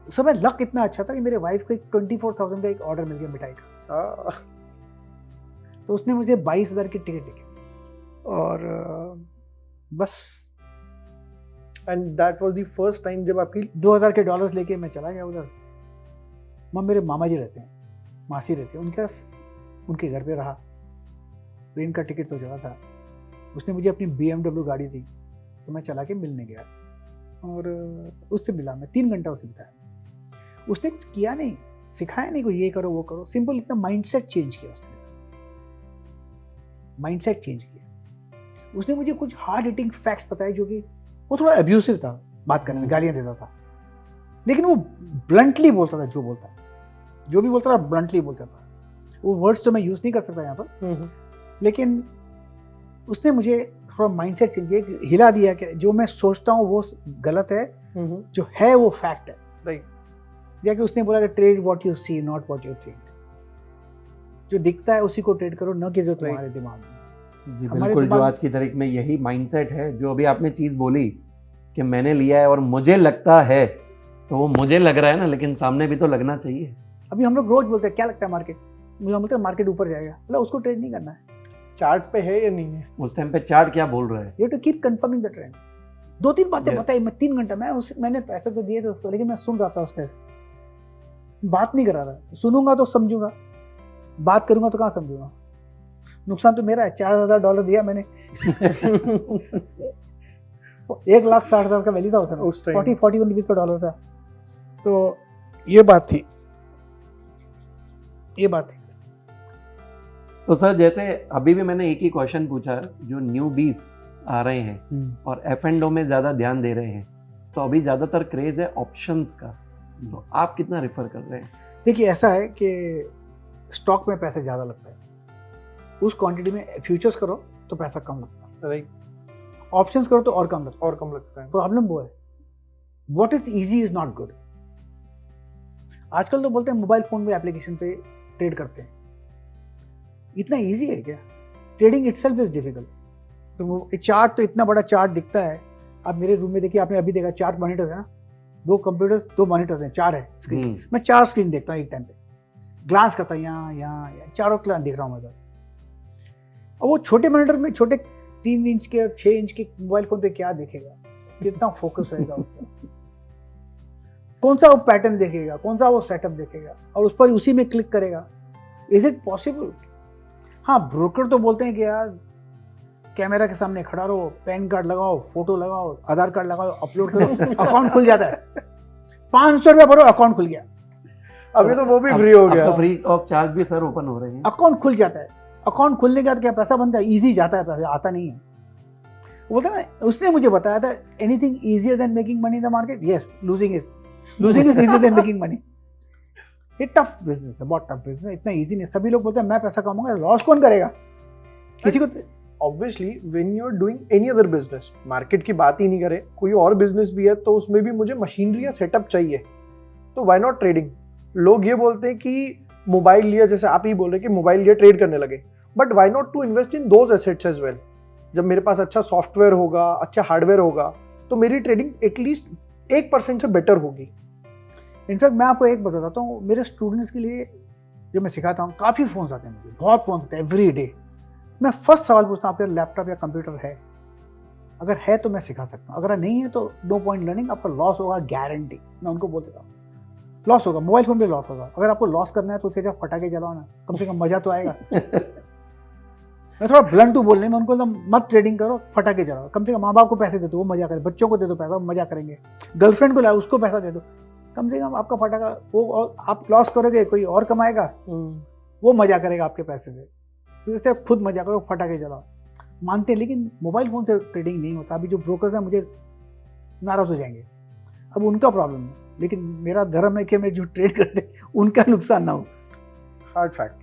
A: उस समय लक इतना अच्छा था कि मेरे वाइफ को एक 24,000 का एक ऑर्डर मिल गया मिठाई का। तो उसने मुझे 22,000 की टिकट लिखी थी और बस।
B: And that was the first time जब आपकी
A: 2,000 के डॉलर्स लेके मैं चला गया उधर। मेरे मामा जी रहते हैं, मासी रहती है, उनके घर पे रहा। ट्रेन का टिकट तो चला था, उसने मुझे अपनी BMW गाड़ी दी, तो मैं चला के मिलने गया और उससे मिला। मैं 3 घंटा उससे बिताया। उसने कुछ किया नहीं, सिखाया नहीं कोई ये करो वो करो, सिंपल इतना माइंडसेट चेंज किया उसने। माइंडसेट चेंज किया उसने, मुझे कुछ हार्ड हिटिंग फैक्ट्स बताए, जो कि वो थोड़ा अब्यूसिव था बात करने में, गालियां देता था, लेकिन वो ब्लंटली बोलता था। जो भी बोलता था ब्लंटली बोलता था। वो वर्ड्स तो मैं यूज नहीं कर सकता यहाँ पर, लेकिन उसने मुझे थोड़ा माइंडसेट चेंज किया, हिला दिया कि जो मैं सोचता हूँ वो गलत है, जो है वो फैक्ट है।
B: राइट।
A: या कि उसने बोला कि trade what you see not what you think. जो दिखता है उसी को ट्रेड करो, न कि जो तुम्हारे दिमाग में।
C: जी बिल्कुल, जो आज की तारीख में यही माइंडसेट है। जो अभी आपने चीज़ बोली कि मैंने लिया है और मुझे लगता है, तो वो मुझे लग रहा है ना, लेकिन सामने भी तो लगना चाहिए।
A: अभी हम लोग रोज बोलते हैं क्या लगता है मार्केट, मुझे बोलते हैं मार्केट ऊपर जाएगा, मतलब उसको ट्रेड नहीं करना है।
B: चार्ट पे है या नहीं है?
C: उस टाइम पे चार्ट क्या बोल रहा है?
A: You to keep confirming the trend. 2-3 बातें
C: Yes.
A: बताई मैं 3 घंटा, मैंने पैसे तो दिए थे उसको, लेकिन मैं सुन रहा था उसके, बात नहीं कर रहा था। सुनूंगा तो समझूंगा, बात करूंगा तो कहाँ समझूंगा। नुकसान तो मेरा है। $4,000 दिया मैंने। 1,60,000 का वैल्यू था उस समय, 41 रुपीज का डॉलर था। तो ये बात थी।
C: तो सर, जैसे अभी भी मैंने एक ही क्वेश्चन पूछा, जो न्यू बीस आ रहे हैं और F&O में ज़्यादा ध्यान दे रहे हैं, तो अभी ज़्यादातर क्रेज है ऑप्शंस का, तो आप कितना रेफर कर रहे हैं?
A: देखिए ऐसा है कि स्टॉक में पैसा ज़्यादा लगता है, उस क्वांटिटी में फ्यूचर्स करो तो पैसा कम लगता है।
B: राइट।
A: ऑप्शंस करो तो और कम लगता है।
B: है।
A: प्रॉब्लम वो है, what is easy is not good. आजकल तो बोलते हैं मोबाइल फोन में एप्लीकेशन पे ट्रेड करते हैं, इतना इजी है क्या? Trading itself is difficult. तो चार्ट तो इतना बड़ा चार्ट दिखता है। आप मेरे रूम में देखिए, आपने अभी देखा 4 मॉनिटर्स है ना, 2 कंप्यूटर्स 2 मॉनिटर्स हैं, 4 है स्क्रीन। मैं 4 स्क्रीन देखता हूँ एक टाइम पे, ग्लांस करता हूँ यहाँ चारों क्लास देख रहा हूँ मैं। और वो छोटे मॉनिटर में, छोटे 3 इंच के और 6 इंच के मोबाइल फोन पे क्या देखेगा, कितना फोकस रहेगा उसका, कौन सा वो पैटर्न देखेगा, कौन सा वो सेटअप देखेगा, और उस पर उसी में क्लिक करेगा। Is it possible? हाँ, ब्रोकर तो बोलते हैं कि यार कैमरा के सामने खड़ा रहो, पैन कार्ड लगाओ, फोटो लगाओ, आधार कार्ड लगाओ, अपलोड करो, अकाउंट खुल जाता है। 500 रुपया भरो, अकाउंट खुल गया।
B: अभी तो वो भी फ्री हो गया।
C: अब तो फ्री ऑफ चार्ज भी सर ओपन हो रहे हैं।
A: अकाउंट खुल जाता है। अकाउंट खुलने के बाद क्या पैसा बनता है? इजी जाता है, पैसा आता नहीं है। बोलता ना, उसने मुझे बताया था, anything easier than making money in the market? Yes, losing is easier than making money. ये टफ बिजनेस है, बहुत टफ बिजनेस है, इतना इजी नहीं। सभी लोग बोलते हैं मैं पैसा कमाऊंगा, लॉस कौन करेगा? किसी को
B: obviously when you are doing any other business, market की बात ही नहीं करें, कोई और बिजनेस भी है, तो उसमें भी मुझे मशीनरी या सेटअप चाहिए, तो व्हाई नॉट ट्रेडिंग? लोग ये बोलते हैं कि मोबाइल लिया, जैसे आप ही बोल रहे हैं कि मोबाइल लिया ट्रेड करने लगे, but why not to invest in those assets as well? जब मेरे पास अच्छा सॉफ्टवेयर होगा, अच्छा हार्डवेयर होगा, तो मेरी ट्रेडिंग एटलीस्ट 1% से बेटर होगी।
A: इनफैक्ट मैं आपको एक बताता हूँ, मेरे स्टूडेंट्स के लिए जो मैं सिखाता हूँ, काफ़ी फ़ोन्स आते हैं मुझे, बहुत फ़ोन्स आते हैं एवरी डे। मैं फर्स्ट सवाल पूछता हूँ, आपके लैपटॉप या कंप्यूटर है? अगर है तो मैं सिखा सकता हूँ, अगर नहीं है तो नो पॉइंट लर्निंग, आपका लॉस होगा, गारंटी। मैं उनको बोल देता हूँ लॉस होगा, मोबाइल फ़ोन पे लॉस होगा। अगर आपको लॉस करना है तो उसे जब फटाके जलाओ ना, कम से कम मज़ा तो आएगा। मैं थोड़ा ब्लंट टू बोलने में उनको, मत ट्रेडिंग करो, फटाके जलाओ। कम से कम माँ बाप को पैसे दे दो, वो मजा करें, बच्चों को दे दो पैसा, वो मजा करेंगे, गर्लफ्रेंड को लाओ, उसको पैसा दे दो, कम से कम आपका फटाका वो, और आप लॉस करोगे कोई और कमाएगा, वो मजा करेगा आपके पैसे से। तो जैसे आप खुद मजा करो, फटाके जलाओ। मानते हैं, लेकिन मोबाइल फ़ोन से ट्रेडिंग नहीं होता। अभी जो ब्रोकर्स हैं मुझे नाराज़ हो जाएंगे, अब उनका प्रॉब्लम है। लेकिन मेरा धर्म है कि मैं जो ट्रेड करते उनका नुकसान ना हो।
B: Hard fact.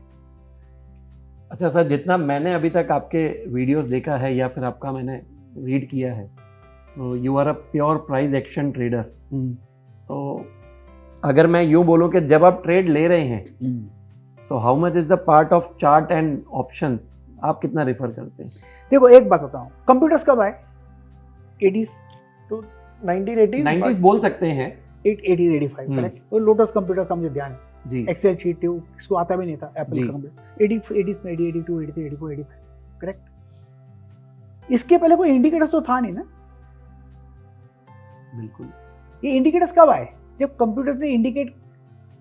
C: अच्छा सर, जितना मैंने अभी तक आपके वीडियोस देखा है या फिर आपका मैंने रीड किया है, तो you are a pure price action trader. तो अगर मैं यूँ बोलूँ कि जब आप ट्रेड ले रहे हैं तो how much is the part of chart and options, आप कितना रेफर करते हैं?
A: देखो एक बात बताऊं, कंप्यूटर्स कब आए? 80s
B: तो 1980s
C: 90s बोल सकते हैं।
A: 80s 85 correct. और लोटस कंप्यूटर का मुझे ध्यान है,
C: जी
A: एक्सेल शीट थी, वो किसको आता भी नहीं था, एप्पल
C: जी।
A: का कंप्यूटर। 80s में 80, 82, 83, 84, 85 करेक्ट। इसके पहले कोई इंडिकेटर्स तो था नहीं ना।
C: बिल्कुल।
A: ये इंडिकेटर्स कब आए? जब कंप्यूटर्स ने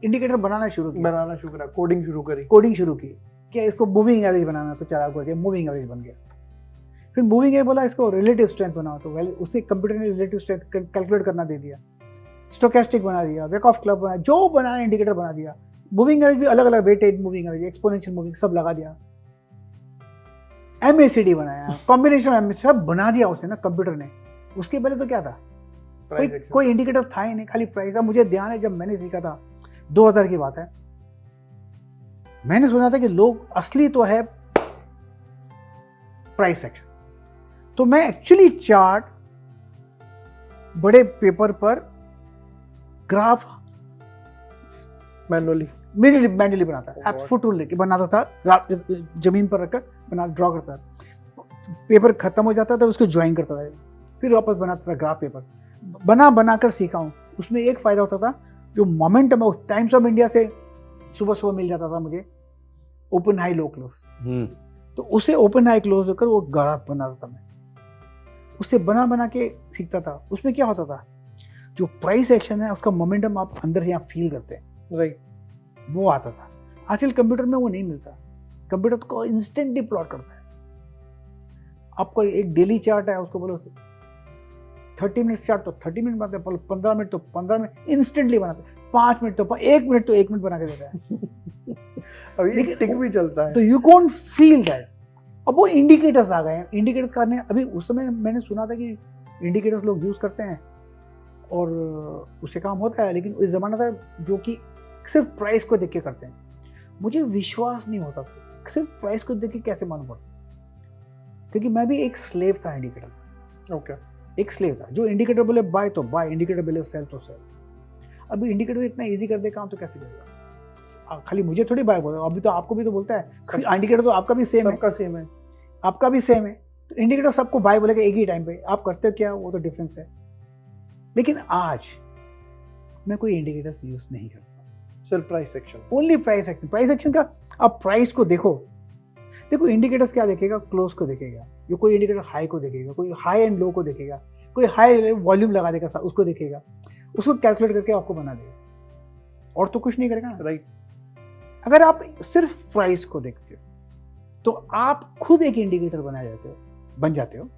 A: इंडिकेटर बनाना शुरू
B: करा, कोडिंग शुरू करी,
A: कोडिंग शुरू की। क्या इसको मूविंग एवरेज बनाना, तो चला करके मूविंग एवरेज बन गया। फिर मूविंग एवरेज बोला इसको रिलेटिव स्ट्रेंथ बनाओ, तो उससे कंप्यूटर ने रिलेटिव स्ट्रेंथ कैलकुलेट करना दे दिया। स्टोकेस्टिक बना दिया, वेक ऑफ क्लब बना, जो बनाया इंडिकेटर बना दिया। मूविंग एवरेज भी अलग अलग, weightage moving average, exponential moving सब लगा दिया। MACD बनाया, कॉम्बिनेशन MACD सब बना दिया उसने ना कंप्यूटर ने। उसके पहले तो क्या था? कोई इंडिकेटर था ही नहीं, खाली प्राइस। अब मुझे ध्यान है जब मैंने सीखा था, 2000 की बात है, मैंने सुना था कि लोग असली तो है प्राइस एक्शन। तो मैं एक्चुअली चार्ट बड़े पेपर पर ग्राफ मैन्युअली बनाता था, फुट रूल लेके बनाता था, जमीन पर रखकर ड्रॉ करता था। पेपर खत्म हो जाता था, उसको ज्वाइन करता था, फिर वापस बनाता था ग्राफ पेपर। बनाकर सीखा हूँ। उसमें एक फायदा होता था, जो मोमेंटम है टाइम्स ऑफ इंडिया से सुबह मिल जाता था मुझे, ओपन हाई लो क्लोज। तो उसे ओपन हाई क्लोज होकर वो ग्राफ बनाता था मैं, उससे बना के सीखता था। उसमें क्या होता था, जो प्राइस एक्शन है उसका मोमेंटम आप अंदर यहाँ फील करते हैं,
B: राइट,
A: वो आता था। आजकल कंप्यूटर में वो नहीं मिलता। कंप्यूटर को इंस्टेंटली प्लॉट करता है। आपको एक डेली चार्ट है, उसको बोलो 30 मिनट चार्ट तो 30 मिनट बनाते हैं, 15 मिनट तो 15 मिनट इंस्टेंटली बनाते हैं, 5 मिनट तो 1 मिनट तो 1 मिनट बना के देता है।
B: अभी टिक भी चलता है,
A: तो यू कांट फील दैट। अब वो इंडिकेटर्स आ गए हैं, इंडिकेटर्स करने। अभी उस समय मैंने सुना था कि इंडिकेटर्स लोग यूज करते हैं और उससे काम होता है, लेकिन उस जमाना था जो कि सिर्फ प्राइस को देख के करते हैं। मुझे विश्वास नहीं होता था, सिर्फ प्राइस को देख के कैसे मालूम पड़ता, क्योंकि मैं भी एक स्लेव था इंडिकेटर।
B: ओके,
A: एक स्लेव था, जो इंडिकेटर बोले बाय तो बाय, इंडिकेटर बोले सेल तो सेल। अभी इंडिकेटर इतना इजी कर दे काम, तो कैसे करेगा? खाली मुझे थोड़ी बाय बोला, अभी तो आपको भी तो बोलता है। इंडिकेटर तो आपका भी सेम है,
B: सबका सेम है,
A: आपका भी सेम है। तो इंडिकेटर सबको बाय बोलेगा एक ही टाइम पे। आप करते हो क्या, वो तो डिफरेंस है। लेकिन आज मैं कोई इंडिकेटर्स यूज नहीं करता,
B: सिर्फ price action,
A: only price action. Price action का आप प्राइस को देखो इंडिकेटर्स क्या देखेगा, क्लोज को देखेगा, ये कोई इंडिकेटर हाई को देखेगा, कोई हाई एंड लो को देखेगा, कोई हाई वॉल्यूम लगा देगा उसको देखेगा, उसको कैलकुलेट करके आपको बना देगा, और तो कुछ नहीं करेगा ना।
B: राइट।
A: अगर आप सिर्फ प्राइस को देखते हो तो आप खुद एक इंडिकेटर बन जाते हो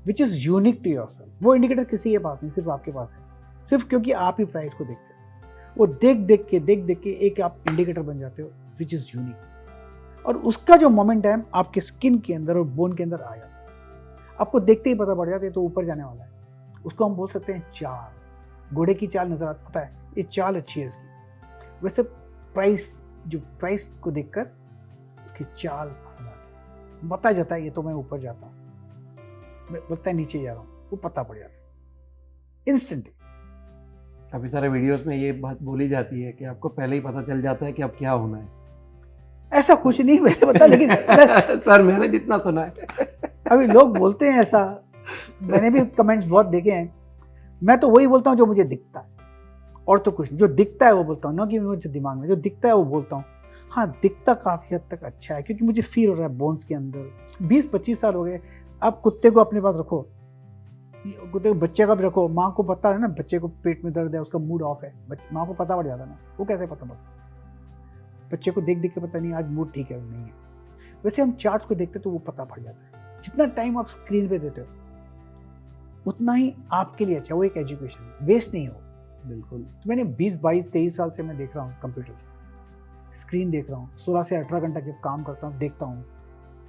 A: which is unique to yourself. वो इंडिकेटर किसी के पास नहीं, सिर्फ आपके पास है, सिर्फ क्योंकि आप ही प्राइस को देखते हो। वो देख के एक आप इंडिकेटर बन जाते हो विच इज यूनिक, और उसका जो मोमेंटम आपके स्किन के अंदर और बोन के अंदर आ जाता है। आपको देखते ही पता पड़ जाता है तो ऊपर जाने वाला है। उसको हम बोल सकते हैं चाल। घोड़े की चाल नजर आता, पता है ये चाल अच्छी है इसकी। वैसे प्राइस को देखकर उसकी चाल पसंद आती है, बता जाता है ये तो मैं ऊपर जाता हूँ, मैं बोलता है नीचे जा रहा हूँ, वो पता पड़ जाता है इंस्टेंटली।
C: काफी सारे वीडियोस में ये बात बोली जाती है कि आपको पहले ही पता चल जाता है कि अब क्या होना है।
A: ऐसा कुछ नहीं मैंने पता, लेकिन
C: सर मैंने जितना सुना है
A: अभी लोग बोलते हैं ऐसा, मैंने भी कमेंट्स बहुत देखे हैं। मैं तो वही बोलता हूँ जो मुझे दिखता है, और तो कुछ जो दिखता है वो बोलता हूँ, ना कि मुझे दिमाग में जो दिखता है वो बोलता हूँ। हाँ, दिखता काफ़ी हद तक अच्छा है, क्योंकि मुझे फील हो रहा है बोन्स के अंदर। 20-25 साल हो गए। आप कुत्ते को अपने पास रखो, कुत्ते को, बच्चे का भी रखो, माँ को पता है ना बच्चे को पेट में दर्द है, उसका मूड ऑफ है, माँ को पता पड़ जाता है ना। वो कैसे पता पड़ता? बच्चे को देख के पता नहीं आज मूड ठीक है नहीं है। वैसे हम चार्ट्स को देखते तो वो पता पड़ जाता है। जितना टाइम आप स्क्रीन पे देते हो उतना ही आपके लिए अच्छा। वो एक एजुकेशन है, वेस्ट नहीं हो।
C: बिल्कुल।
A: तो मैंने 20-22-23 साल से मैं देख रहा हूँ कंप्यूटर, स्क्रीन देख रहा हूँ, 16 से 18 घंटा जब काम करता हूँ देखता हूँ,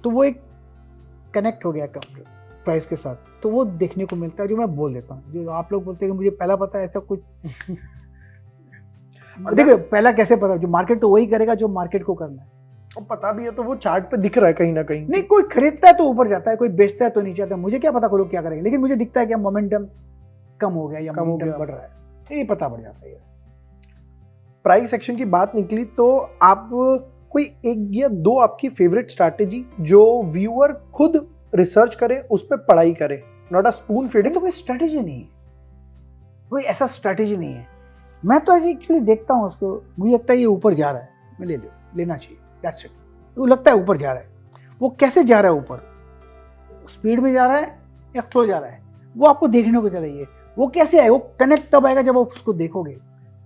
A: तो वो एक कनेक्ट हो गया कंप्यूटर प्राइस के साथ। तो वो देखने को मिलता है जो मैं बोल देता हूँ। जो आप लोग बोलते हैं कि मुझे पहला पता है, ऐसा कुछ देखिए पहला कैसे पता, जो मार्केट तो वही करेगा जो मार्केट को करना है।
B: और पता भी है तो वो चार्ट पे दिख रहा है कहीं ना कहीं।
A: नहीं, कोई खरीदता है तो ऊपर जाता है, कोई बेचता है तो नीचे आता है, मुझे क्या पता कोई लोग क्या करेंगे, लेकिन मुझे दिखता है कि मोमेंटम कम हो गया या
B: कम हो
A: मोमेंटम
B: गया।
A: बढ़ रहा है, ये पता पड़ जाता है। यस,
B: प्राइस एक्शन की बात निकली तो आप कोई एक या दो आपकी फेवरेट स्ट्रैटेजी जो व्यूअर खुद रिसर्च करे, उस पर पढ़ाई करे, नॉट अ स्पून फीडिंग।
A: तो कोई स्ट्रेटेजी नहीं है, कोई ऐसा स्ट्रेटेजी नहीं है। मैं तो एक्चुअली देखता हूँ उसको, मुझे लगता है ये ऊपर जा रहा है, मैं लेना चाहिए, दैट्स इट। वो लगता है ऊपर जा रहा है, वो कैसे जा रहा है ऊपर, स्पीड में जा रहा है या स्लो जा रहा है, वो आपको देखने को चाहिए। वो कैसे आएगा, वो कनेक्ट तब आएगा जब आप उसको देखोगे,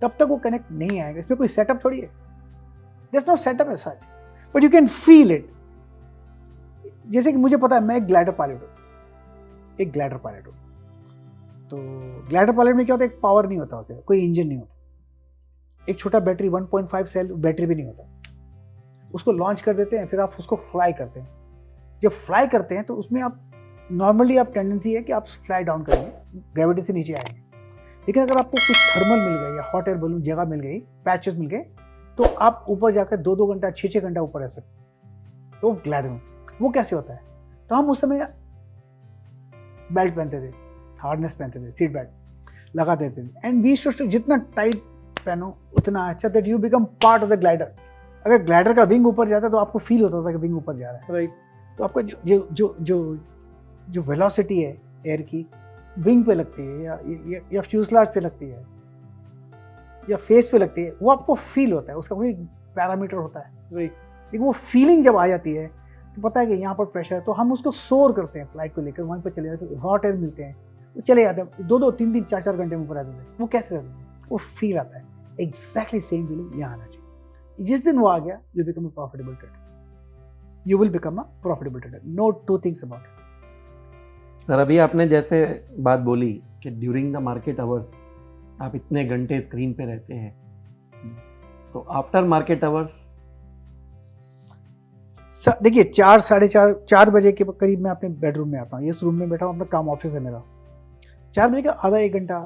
A: तब तक वो कनेक्ट नहीं आएगा। इसमें कोई सेटअप थोड़ी है, there is no setup as such, but you can feel it. जैसे कि मुझे पता है, मैं एक ग्लाइडर पायलट हूँ, तो ग्लाइडर पायलट में क्या होता है, एक पावर नहीं होता, कोई इंजन नहीं होता, एक छोटा बैटरी 1.5 सेल बैटरी भी नहीं होता, उसको लॉन्च कर देते हैं, फिर आप उसको फ्लाई करते हैं। जब फ्लाई करते हैं तो उसमें आप नॉर्मली आप टेंडेंसी है कि आप फ्लाई डाउन करेंगे, ग्रेविटी से नीचे आएंगे। लेकिन अगर आपको कुछ थर्मल मिल गई या हॉट एयर बलून जगह मिल गई, पैचेस मिल गए, तो आप ऊपर जाकर 2-2 घंटा 6-6 घंटा ऊपर रह सकते हैं। तो ग्लाइडर में वो कैसे होता है, तो हम उस समय बेल्ट पहनते थे, हार्डनेस पहनते थे, सीट बेल्ट लगा देते थे, एंड वी शुड जितना टाइट पहनो उतना अच्छा, that you become part of the glider. अगर ग्लाइडर का विंग ऊपर जाता है तो आपको फील होता था कि विंग ऊपर जा रहा है,
B: राइट।
A: तो आपका जो वेलोसिटी है एयर की विंग पे लगती है या फ्यूजलाज पे लगती है या फेस पे लगती है, वो आपको फील होता है, उसका कोई पैरामीटर होता है,
B: राइट।
A: लेकिन वो फीलिंग जब आ जाती है तो पता है कि यहाँ पर प्रेशर है, तो हम उसको सोर करते हैं फ्लाइट को लेकर, वहीं पर चले जाते हैं, हॉट एयर मिलते हैं, वो चले जाते हैं, 2-2, 3-3, 4-4 घंटे में ऊपर आते हैं। वो कैसे रहते हैं, वो फील आता है, एग्जैक्टली सेम फीलिंग यहाँ आना चाहिए। जिस दिन वो आ गया, you become a profitable trader, you will become a profitable trader, no two things about it.
C: Sir, अभी आपने जैसे बात बोली कि ड्यूरिंग द मार्केट आवर्स आप इतने घंटे स्क्रीन पे रहते हैं, तो आफ्टर मार्केट आवर्स
A: देखिए 4, 4:30, 4 बजे के करीब मैं अपने बेडरूम में आता हूँ, इस रूम में बैठा हूँ, अपना काम ऑफिस है मेरा। 4 बजे का आधा 1 घंटा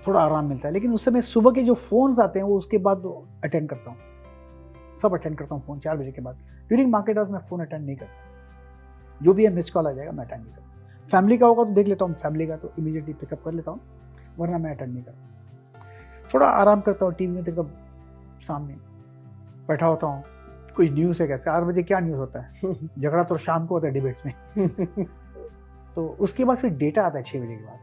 A: थोड़ा आराम मिलता है, लेकिन उस समय सुबह के जो फ़ोन्स आते हैं वो उसके बाद अटेंड करता हूँ, सब अटेंड करता हूँ फ़ोन 4 बजे के बाद। ड्यूरिंग मार्केट आवर्स में फ़ोन अटेंड नहीं करता, जो भी है मिस कॉल आ जाएगा, मैं अटेंड नहीं करता। फैमिली का होगा तो देख लेता हूँ, फैमिली का तो इमीडिएटली पिकअप कर लेता हूँ, वरना मैं अटेंड नहीं करता। थोड़ा आराम करता हूँ, टीवी में देखता हूँ, सामने बैठा होता हूँ, कोई न्यूज़ है कैसे, 4 बजे क्या न्यूज़ होता है, झगड़ा तो शाम को होता है डिबेट्स में। तो उसके बाद फिर डेटा आता है 6 बजे के बाद,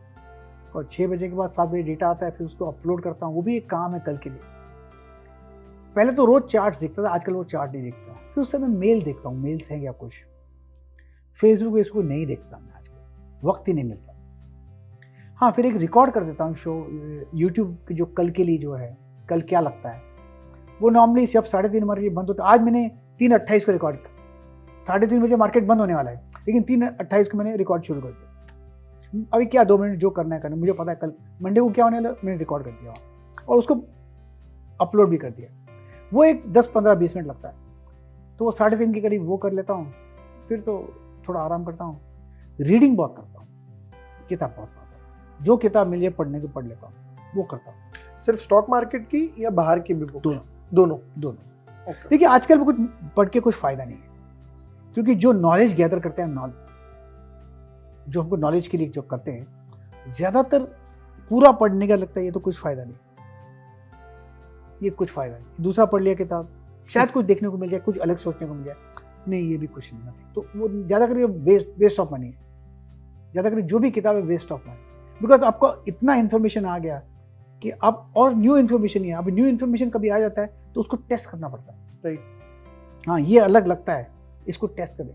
A: और 6 बजे के बाद 7 बजे डेटा आता है, फिर उसको अपलोड करता हूँ, वो भी एक काम है कल के लिए। पहले तो रोज चार्ट देखता था, आजकल वो चार्ट नहीं देखता। फिर उस समय मेल देखता हूँ, मेल्स हैं क्या कुछ, फेसबुक इसको नहीं देखता मैं आजकल, वक्त ही नहीं मिलता। हाँ, फिर एक रिकॉर्ड कर देता हूँ शो यूट्यूब की, जो कल के लिए जो है, कल क्या लगता है, वो नॉर्मली जब 3:30 बजे बंद होता है। आज मैंने 3:28 को रिकॉर्ड किया, 3:30 बजे मार्केट बंद होने वाला है, लेकिन 3:28 को मैंने रिकॉर्ड शुरू कर दिया। अभी क्या 2 मिनट जो करना है करना, मुझे पता है कल मंडे को क्या होने वाला, मैंने रिकॉर्ड कर दिया और उसको अपलोड भी कर दिया। वो एक 10-15-20 मिनट लगता है, तो वो 3:30 के करीब वो कर लेता हूँ। फिर तो थोड़ा आराम करता हूँ, रीडिंग बहुत करता हूँ, किताब बहुत पढ़ता हूँ, जो किताब मिल जाए पढ़ने को पढ़ लेता हूँ, वो करता हूँ।
B: सिर्फ स्टॉक मार्केट की या बाहर की भी बुक? दोनों। Okay.
A: देखिए आजकल कुछ पढ़ के कुछ फायदा नहीं है, क्योंकि जो नॉलेज गैदर करते हैं, जो हमको नॉलेज के लिए जो करते हैं, ज्यादातर पूरा पढ़ने का लगता है ये तो कुछ फायदा नहीं, ये कुछ फायदा नहीं। दूसरा पढ़ लिया किताब, शायद कुछ देखने को मिल जाए, कुछ अलग सोचने को मिल जाए, नहीं ये भी कुछ नहीं, तो वो ज्यादा करके वेस्ट ऑफ मनी है। ज्यादा करके जो भी किताब है वेस्ट ऑफ मनी, बिकॉज आपको इतना इन्फॉर्मेशन आ गया कि अब और न्यू इन्फॉर्मेशन ही है। अब न्यू इन्फॉर्मेशन कभी आ जाता है तो उसको टेस्ट करना पड़ता है,
B: राइट।
A: हाँ ये अलग लगता है, इसको टेस्ट करें,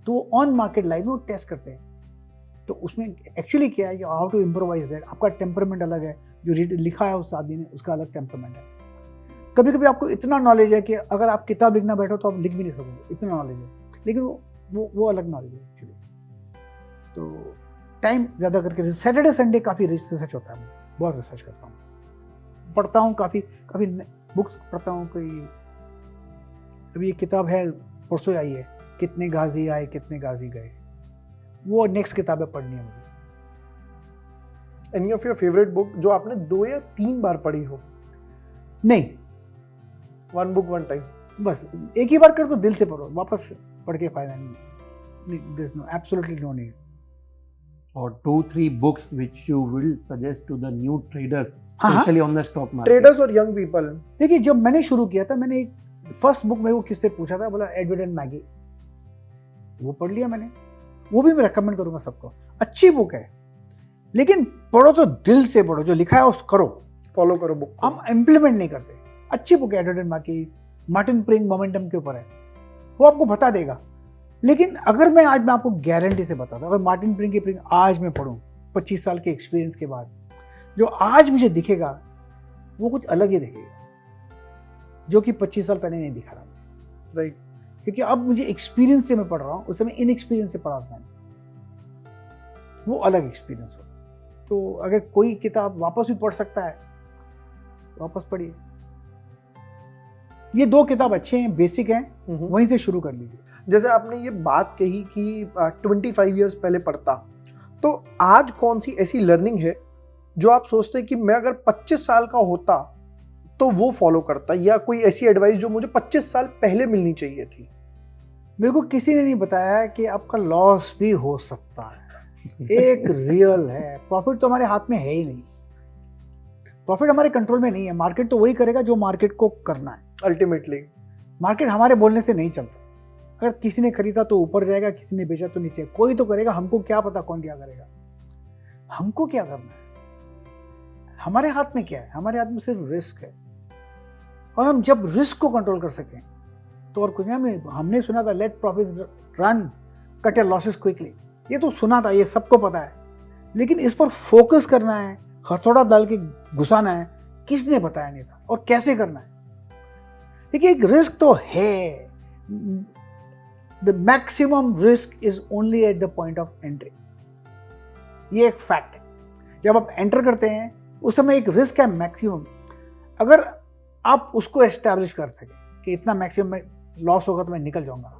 A: तो ऑन मार्केट लाइव में वो टेस्ट करते हैं। तो उसमें एक्चुअली क्या है कि हाउ टू इम्प्रोवाइज दैट, आपका टेम्परामेंट अलग है, जो लिखा है उस आदमी ने उसका अलग टेम्परामेंट है। कभी कभी आपको इतना नॉलेज है कि अगर आप किताब लिखना बैठो तो आप लिख भी नहीं सकोगे, इतना नॉलेज है, लेकिन वो अलग नॉलेज है एक्चुअली। तो टाइम ज़्यादा करके सैटरडे संडे काफ़ी रिसर्च होता है, बहुत रिसर्च करता हूँ, पढ़ता हूँ, काफ़ी बुक्स पढ़ता हूँ। कोई अभी एक किताब है परसों आई है, कितने गाजी आए कितने गाजी गए, वो नेक्स्ट किताब है, पढ़नी है मुझे।
B: Any of your favourite book जो आपने 2 या 3 बार पढ़ी हो?
A: नहीं,
B: वन बुक वन टाइम?
A: बस एक ही बार कर दो, दिल से पढ़ो, वापस पढ़ के फायदा नहीं, there is no absolutely no need.
C: or 2-3 books which you will suggest to the new traders,
A: हाँ,
C: especially on the stock market?
B: Traders और यंग पीपल।
A: देखिए जब मैंने शुरू किया था, मैंने एक फर्स्ट बुक मेरे को किससे पूछा था, बोला एडवर्ड एंड मैगी, वो पढ़ लिया मैंने, वो भी मैं रेकमेंड करूंगा सबको, अच्छी बुक है, लेकिन पढ़ो तो दिल से पढ़ो, जो लिखा है उसको करो,
B: फॉलो करो बुक।
A: हम इम्प्लीमेंट नहीं करते। अच्छी बुक है Edward and Magee, Martin Pring momentum के ऊपर है, वो आपको बता देगा। लेकिन अगर मैं आज, मैं आपको गारंटी से बताता हूँ, अगर मार्टिन प्रिंग की प्रिंग आज मैं पढ़ूँ 25 साल के एक्सपीरियंस के बाद, जो आज मुझे दिखेगा वो कुछ अलग ही दिखेगा, जो कि 25 साल पहले नहीं दिखा रहा।
B: राइट।
A: क्योंकि अब मुझे एक्सपीरियंस से मैं पढ़ रहा हूँ, उस समय इनएक्सपीरियंस से पढ़ा था मैंने, वो अलग एक्सपीरियंस होगा। तो अगर कोई किताब वापस भी पढ़ सकता है, वापस पढ़िए। ये 2 किताब अच्छे हैं, बेसिक हैं, वहीं से शुरू कर लीजिए।
B: जैसे आपने ये बात कही कि 25 इयर्स पहले पढ़ता, तो आज कौन सी ऐसी लर्निंग है जो आप सोचते हैं कि मैं अगर 25 साल का होता तो वो फॉलो करता, या कोई ऐसी एडवाइस जो मुझे 25 साल पहले मिलनी चाहिए थी?
A: मेरे को किसी ने नहीं बताया कि आपका लॉस भी हो सकता है। एक रियल है, प्रॉफिट तो हमारे हाथ में है ही नहीं, प्रॉफिट हमारे कंट्रोल में नहीं है। मार्केट तो वही करेगा जो मार्केट को करना है।
B: अल्टीमेटली
A: मार्केट हमारे बोलने से नहीं चलता। अगर किसी ने खरीदा तो ऊपर जाएगा, किसी ने बेचा तो नीचे, कोई तो करेगा। हमको क्या पता कौन क्या करेगा, हमको क्या करना है, hamaरे हाथ में क्या है? हमारे हाथ में सिर्फ रिस्क है, और हम जब रिस्क को कंट्रोल कर सकें तो और कुछ नहीं। हमने सुना था let profits run cut your losses quickly, ये तो सुना था, ये सबको पता है, लेकिन इस पर फोकस करना है, हथौड़ा डाल के घुसाना है, किसने बताया नहीं था, और कैसे करना है। देखिए एक रिस्क तो है, the maximum risk is only at the point of entry, ये एक फैक्ट है। जब आप एंटर करते हैं उस समय एक रिस्क है मैक्सिमम, अगर आप उसको एस्टैब्लिश कर सकें कि इतना मैक्सिमम में लॉस होगा तो मैं निकल जाऊंगा,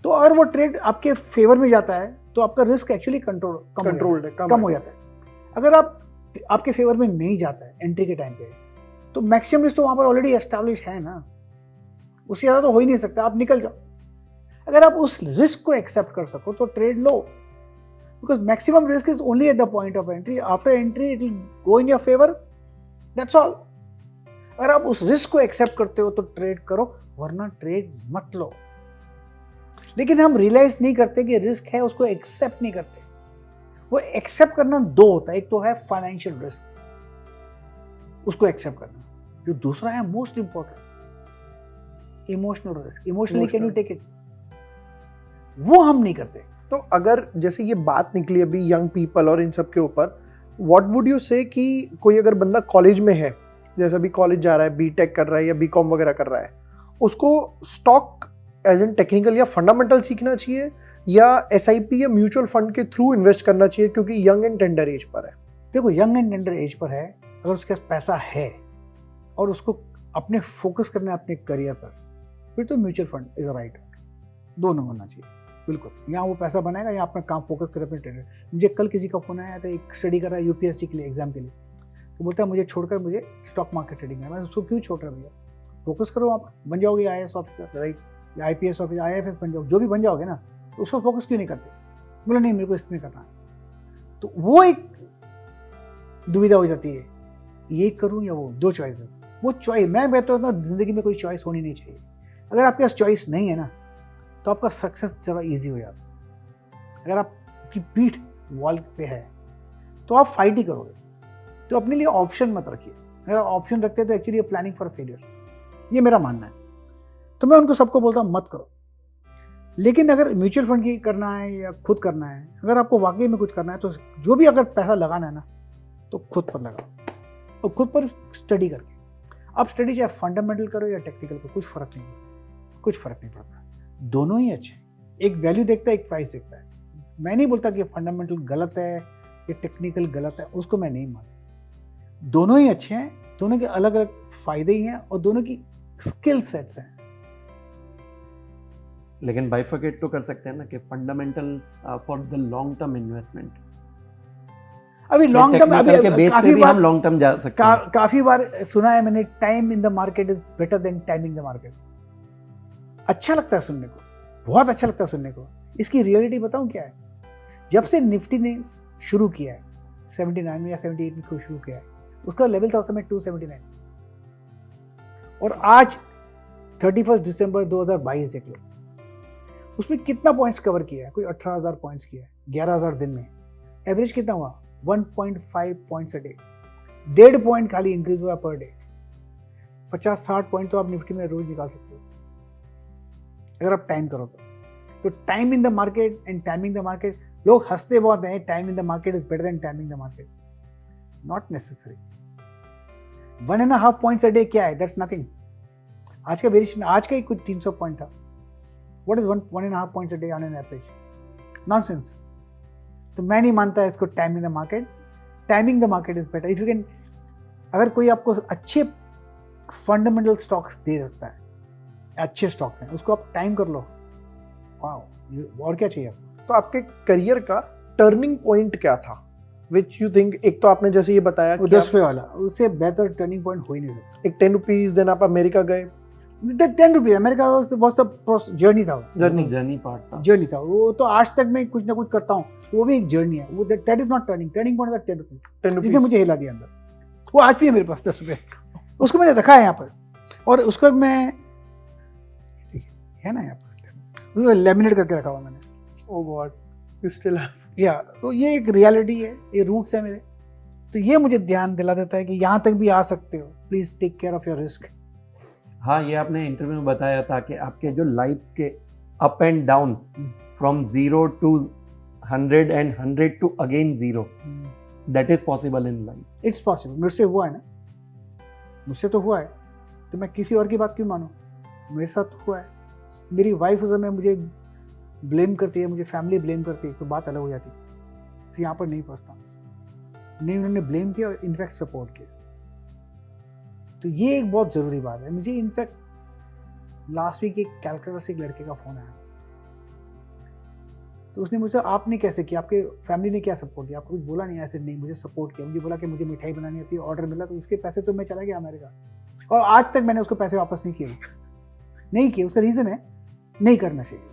A: तो अगर वो ट्रेड आपके फेवर में जाता है तो आपका रिस्क एक्चुअली कम हो जाता है। अगर आपके फेवर में नहीं जाता है एंट्री के टाइम पे, तो मैक्सिमम रिस्क तो वहां पर ऑलरेडी एस्टैब्लिश है ना, उससे ज़्यादा तो हो ही नहीं सकता, आप निकल जाओ। अगर आप उस रिस्क को एक्सेप्ट कर सको तो trade low, because maximum risk is only at the point of entry, after entry it will go in your favour, that's all. अगर आप उस रिस्क को एक्सेप्ट करते हो तो ट्रेड करो, वरना ट्रेड मत लो। लेकिन हम रियलाइज नहीं करते कि रिस्क है, उसको एक्सेप्ट नहीं करते। वो एक्सेप्ट करना 2 होता है, एक तो है फाइनेंशियल रिस्क, उसको एक्सेप्ट करना, जो दूसरा है most important emotional risk, emotionally can you take it, वो हम नहीं करते।
B: तो अगर जैसे ये बात निकली अभी यंग पीपल और इन सब के ऊपर, व्हाट वुड यू से कि कोई अगर बंदा कॉलेज में है, जैसे अभी कॉलेज जा रहा है, बीटेक कर रहा है या बीकॉम वगैरह कर रहा है, उसको स्टॉक एज एन टेक्निकल या फंडामेंटल सीखना चाहिए, या एसआईपी या म्यूचुअल फंड के थ्रू इन्वेस्ट करना चाहिए क्योंकि young and tender as per है?
A: देखो young and tender as per है, अगर उसके पास पैसा है और उसको अपने फोकस करना है अपने करियर पर, फिर तो म्यूचुअल फंड इज राइट, दोनों होना चाहिए बिल्कुल। यहाँ वो पैसा बनाएगा या अपना काम फोकस करे अपने ट्रेडर। मुझे कल किसी का फोन आया था, एक स्टडी कर रहा है यूपीएससी के लिए, एग्जाम के लिए, तो बोलता है मुझे छोड़कर मुझे स्टॉक मार्केट ट्रेडिंग है। मैं उसको क्यों छोड़ रहा भैया, फोकस करो, आप बन जाओगे IAS ऑफिसर, राइट, या IPS ऑफिसर, IFS बन जाओगे, जो भी बन जाओगे ना, तो उसको फोकस क्यों नहीं करते? बोला नहीं मेरे को इसमें करना है। तो वो एक दुविधा हो जाती है, ये करूं या वो, 2 चॉइसेस। वो चॉइस, मैं कहता हूँ जिंदगी में कोई चॉइस होनी नहीं चाहिए। अगर आपके पास चॉइस नहीं है ना, तो आपका सक्सेस ज़रा इजी हो जाता है। अगर आपकी पीठ वॉल पे है तो आप फाइट ही करोगे, तो अपने लिए ऑप्शन मत रखिए। अगर आप ऑप्शन रखते हैं तो एक्चुअली प्लानिंग फॉर फेलियर, ये मेरा मानना है। तो मैं उनको सबको बोलता हूँ मत करो। लेकिन अगर म्यूचुअल फंड की करना है या खुद करना है, अगर आपको वाकई में कुछ करना है, तो जो भी अगर पैसा लगाना है ना, तो खुद पर लगाओ, और खुद पर स्टडी करके। आप स्टडी चाहे फंडामेंटल करो या टेक्निकल करो, कुछ फ़र्क नहीं पड़ता, दोनों ही अच्छे हैं। एक वैल्यू देखता है, एक प्राइस देखता है। मैं नहीं बोलता कि फंडामेंटल गलत है या टेक्निकल गलत है, उसको मैं नहीं मानता। दोनों ही अच्छे हैं, दोनों के अलग अलग फायदे ही हैं, और दोनों की स्किल सेट्स हैं।
C: लेकिन बाइफर्केट तो कर सकते हैं ना कि fundamentals for the long term investment.
A: अभी लॉन्ग टर्म
C: टेक्निकल के
A: अभी
C: बेस पे
A: काफी
C: भी
A: बार
C: हम लॉन्ग टर्म जा सकते हैं।
A: काफी बार सुना है मैंने, time in the market is better then timing the market. अच्छा लगता है सुनने को, बहुत अच्छा लगता है सुनने को। इसकी रियलिटी बताऊं क्या है, जब से निफ्टी ने शुरू किया है 79 में या 78 में शुरू किया है, उसका लेवल था उस समय 279, और आज 31 दिसंबर 2022 देख लो, उसमें कितना पॉइंट्स कवर किया है, कोई 18,000 पॉइंट्स किया है 11,000 दिन में। एवरेज कितना हुआ 1.5 पॉइंट्स अ डे, 1.5 पॉइंट खाली इंक्रीज हुआ पर डे। 50-60 पॉइंट तो आप निफ्टी में रोज निकाल सकते हो अगर आप टाइम करो तो time in the market and timing the market, लोग हंसते बहुत हैं, time in the market is better then timing the market, not necessary. 1.5 points a day क्या है, दैट्स नथिंग। आज का वेरिएशन, आज का ही कुछ 300 पॉइंट था। What is 1.5 points a day on an average, nonsense. तो मैं नहीं मानता इसको time in the market, timing the market is better. If you can, अगर कोई आपको अच्छे फंडामेंटल स्टॉक्स दे सकता है, अच्छे स्टॉक्स हैं, उसको आप टाइम कर लो, वाओ, और क्या चाहिए आपको।
B: तो आपके करियर का टर्निंग पॉइंट क्या था, विच यू थिंक? एक तो आपने जैसे ये बताया कि
A: 10 रुपये वाला, उससे बेहतर टर्निंग पॉइंट हो ही नहीं सकता।
B: एक 10 रुपीज, देन आप अमेरिका गए।
A: 10 रुपये अमेरिका बहुत सब जर्नी था,
C: जर्नी पार्ट था।
A: जर्नी था वो। तो आज तक मैं कुछ ना कुछ करता हूँ, वो भी एक जर्नी है। वो that is not turning point, 10 rupees जिसने मुझे हिला दिया अंदर, वो आज भी है मेरे पास 10 रुपये। उसको मैंने रखा है यहाँ पर, और उसको मैं, है ना यहाँ पर लेमिनेट करके रखा हुआ मैंने।
B: ओह गॉड, यू स्टिल
A: या तो ये एक रियलिटी है, ये रूट्स है मेरे। तो ये मुझे ध्यान दिला देता है कि यहाँ तक भी आ सकते हो, please take care of your risk.
C: हाँ, ये आपने इंटरव्यू में बताया था कि आपके जो लाइफ्स के up and downs, from 0 to 100 and 100 to again 0, that is possible in life.
A: It's possible, मुझसे हुआ है ना, मुझसे तो हुआ है, तो मैं किसी और की बात क्यों मानूं? मेरे साथ तो हुआ है। मेरी वाइफ उस समय मुझे ब्लेम करती है, मुझे फैमिली ब्लेम करती है, तो बात अलग हो जाती है। तो यहाँ पर नहीं पहुँचता, नहीं उन्होंने ब्लेम किया और इनफैक्ट सपोर्ट किया। तो ये एक बहुत ज़रूरी बात है। मुझे इनफैक्ट लास्ट वीक एक कैलकाटा से एक लड़के का फ़ोन आया, तो उसने मुझे, आपने कैसे किया, आपके फैमिली ने क्या सपोर्ट दिया, आपको कुछ बोला नहीं? ऐसे नहीं, मुझे सपोर्ट किया, मुझे बोला कि मुझे मिठाई बनानी आती है, ऑर्डर मिला तो उसके पैसे तो मैं चला गया अमेरिका, और आज तक मैंने उसको पैसे वापस नहीं किए, नहीं किए। उसका रीज़न है नहीं करना चाहिए,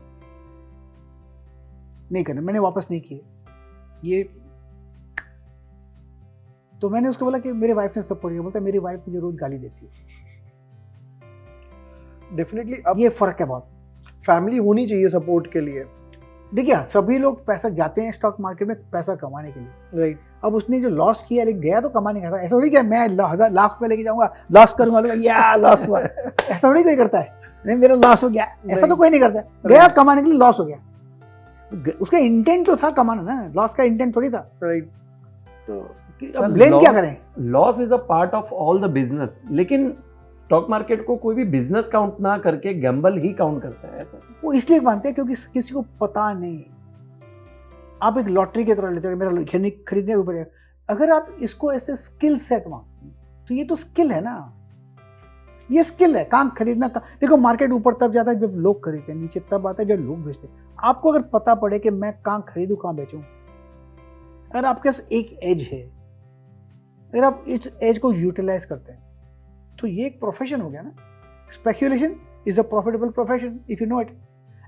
A: नहीं करना, मैंने वापस नहीं किए ये। तो मैंने उसको बोला कि मेरे वाइफ ने सपोर्ट किया, बोलता मेरी वाइफ मुझे रोज गाली देती है।
B: डेफिनेटली अब
A: ये फर्क है बहुत।
B: फैमिली होनी चाहिए सपोर्ट के लिए।
A: देखिए सभी लोग पैसा जाते हैं स्टॉक मार्केट में पैसा कमाने के लिए,
B: राइट।
A: अब उसने जो लॉस किया, लेकिन गया तो कमाने का था। ऐसा थोड़ी क्या मैं लाख रुपए लेके जाऊंगा, लॉस करूंगा, या लॉस हुआ, ऐसा थोड़ी कोई करता है। नहीं मेरा लॉस हो गया, ऐसा तो कोई नहीं करता है। गया कमाने के लिए, लॉस हो गया, उसका इंटेंट तो था कमाना ना, लॉस का इंटेंट थोड़ी था।
B: राइट।
A: तो अब ब्लेम क्या करें?
C: Loss is a part of all the business, लेकिन स्टॉक मार्केट को कोई भी बिजनेस काउंट ना करके गैम्बल ही काउंट करता है। ऐसा
A: वो इसलिए मानते हैं क्योंकि किसी को पता नहीं। आप एक लॉटरी की तरह लेते हो, मेरा खरीदने के ऊपर है। अगर आप इसको ऐसे स्किल सेट मानते तो ये तो स्किल है ना, ये स्किल है। काम खरीदना देखो, मार्केट ऊपर तब जाता है जब लोग खरीदते हैं, नीचे तब आता है जब लोग बेचते हैं। आपको अगर पता पड़े कि मैं कहाँ खरीदूं, कहाँ बेचूं, अगर आपके पास एक एज है, अगर आप इस एज को यूटिलाइज करते हैं, तो ये एक प्रोफेशन हो गया ना। Speculation is a profitable profession if you know it.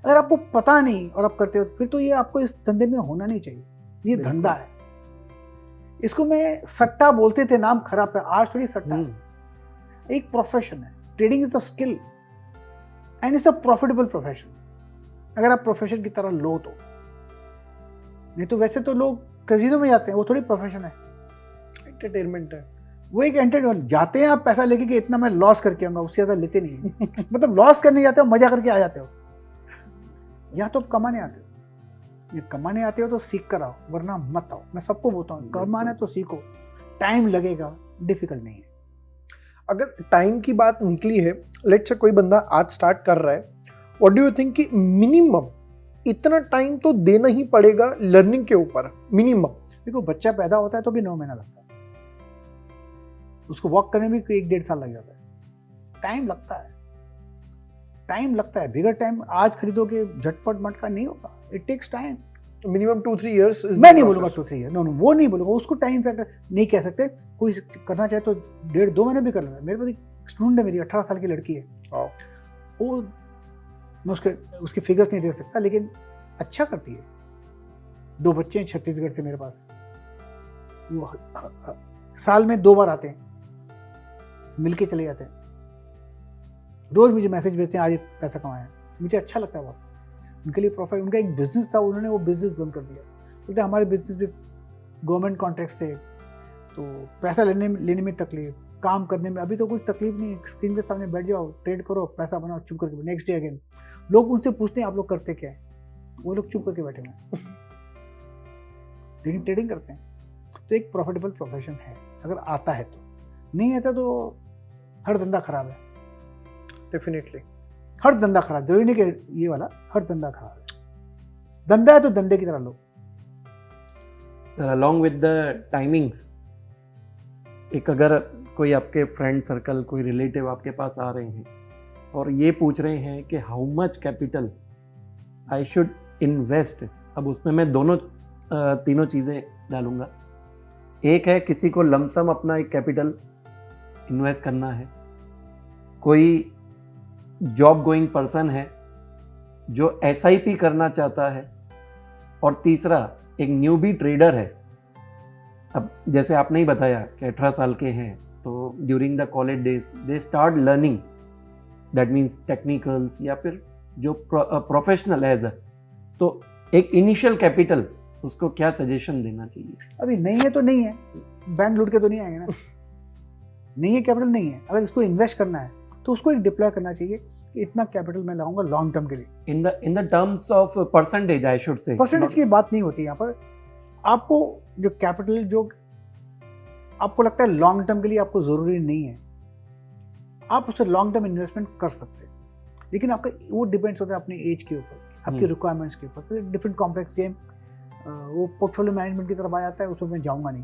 A: अगर आपको पता नहीं और आप करते हो, फिर तो ये आपको इस धंधे में होना नहीं चाहिए। ये धंधा है, इसको मैं सट्टा बोलते थे, नाम खराब है, आज थोड़ी सट्टा है, एक प्रोफेशन है। Trading is a skill and it's a profitable profession, अगर आप प्रोफेशन की तरह लो तो। नहीं तो वैसे तो लोग कैसीनो में जाते हैं, वो थोड़ी प्रोफेशन है,
B: एंटरटेनमेंट है,
A: वो एक एंटरटेनमेंट। जाते हैं आप पैसा लेके कि इतना मैं लॉस करके आऊंगा, उससे ज़्यादा लेते नहीं है। मतलब लॉस करने जाते हो, मजा करके आ जाते हो, या तो आप कमाने आते हो। ये कमाने आते हो तो सीख कर आओ, वरना मत आओ। मैं सबको बोलता हूँ, कमाना तो सीखो, टाइम लगेगा, डिफिकल्ट नहीं है।
B: अगर टाइम की बात निकली है, लेट्स से कोई बंदा आज स्टार्ट कर रहा है, व्हाट डू यू थिंक कि मिनिमम इतना टाइम तो देना ही पड़ेगा लर्निंग के ऊपर, मिनिमम?
A: देखो बच्चा पैदा होता है तो भी 9 महीना लगता है, उसको वॉक करने में 1-1.5 साल लग जाता है। टाइम लगता है, टाइम लगता है। बिगर टाइम आज खरीदोगे झटपट मटका नहीं होगा, it takes time.
B: Minimum 2-3 years.
A: मैं नहीं बोलूंगा 2-3 ईयर, नो नो, वो नहीं बोलूंगा, उसको टाइम फैक्टर नहीं कह सकते। कोई करना चाहे तो 1.5-2 महीने भी कर लेना। मेरे पास एक स्टूडेंट है, मेरी 18 साल की लड़की है, वो मैं उसके फिगर्स नहीं दे सकता, लेकिन अच्छा करती है। 2 बच्चे हैं छत्तीसगढ़ से मेरे पास, वो साल में 2 बार आते हैं, मिलके चले जाते हैं, रोज मुझे मैसेज भेजते हैं आज पैसा कमाया। मुझे अच्छा लगता है बहुत, उनके लिए प्रॉफिट। उनका एक बिजनेस था, उन्होंने वो बिजनेस बंद कर दिया। बोलते हमारे बिजनेस भी गवर्नमेंट कॉन्ट्रैक्ट थे, तो पैसा लेने में तकलीफ, काम करने में अभी तो कुछ तकलीफ नहीं है, स्क्रीन के सामने बैठ जाओ, ट्रेड करो, पैसा बनाओ, चुप करके नेक्स्ट डे अगेन। लोग उनसे पूछते हैं आप लोग करते क्या है, वो लोग चुप करके बैठे हुए हैं, लेकिन ट्रेडिंग करते हैं। तो एक प्रॉफिटेबल प्रोफेशन है, अगर आता है तो। नहीं आता तो हर धंधा खराब है,
B: डेफिनेटली
A: हर धंधा खराब। जरूरी नहीं कि ये वाला, हर धंधा खराब है। धंधा है तो धंधे की तरह लो।
C: Sir along with the timings, एक अगर कोई आपके फ्रेंड सर्कल, कोई रिलेटिव आपके पास आ रहे हैं और ये पूछ रहे हैं कि how much capital I should invest, अब उसमें मैं तीनों चीज़ें डालूंगा। एक है किसी को लमसम अपना एक कैपिटल इन्वेस्ट करना है, कोई जॉब गोइंग पर्सन है जो SIP करना चाहता है, और तीसरा एक न्यूबी ट्रेडर है। अब जैसे आपने ही बताया कि 18 साल के हैं, तो during the college days they start learning, that means technicals या फिर जो प्रोफेशनल एज तो एक इनिशियल कैपिटल, उसको क्या सजेशन देना चाहिए?
A: अभी नहीं है तो नहीं है, बैंक लूट के तो नहीं आएंगे ना। नहीं है कैपिटल, नहीं है, अगर इसको इन्वेस्ट करना है तो उसको एक डिप्लॉय करना चाहिए कि इतना कैपिटल मैं लगाऊंगा लॉन्ग टर्म के लिए।
C: In the terms of percentage I should say,
A: percentage की बात नहीं होती यहाँ पर। आपको जो कैपिटल जो आपको लगता है लॉन्ग टर्म के लिए आपको ज़रूरी नहीं है, आप उससे लॉन्ग टर्म इन्वेस्टमेंट कर सकते हैं, लेकिन आपका वो डिपेंड्स होता है अपनी एज के ऊपर, आपकी रिक्वायरमेंट्स के ऊपर। तो डिफरेंट कॉम्प्लेक्स गेम, वो पोर्टफोलियो मैनेजमेंट की तरफ आ जाता है, उसमें मैं जाऊँगा नहीं।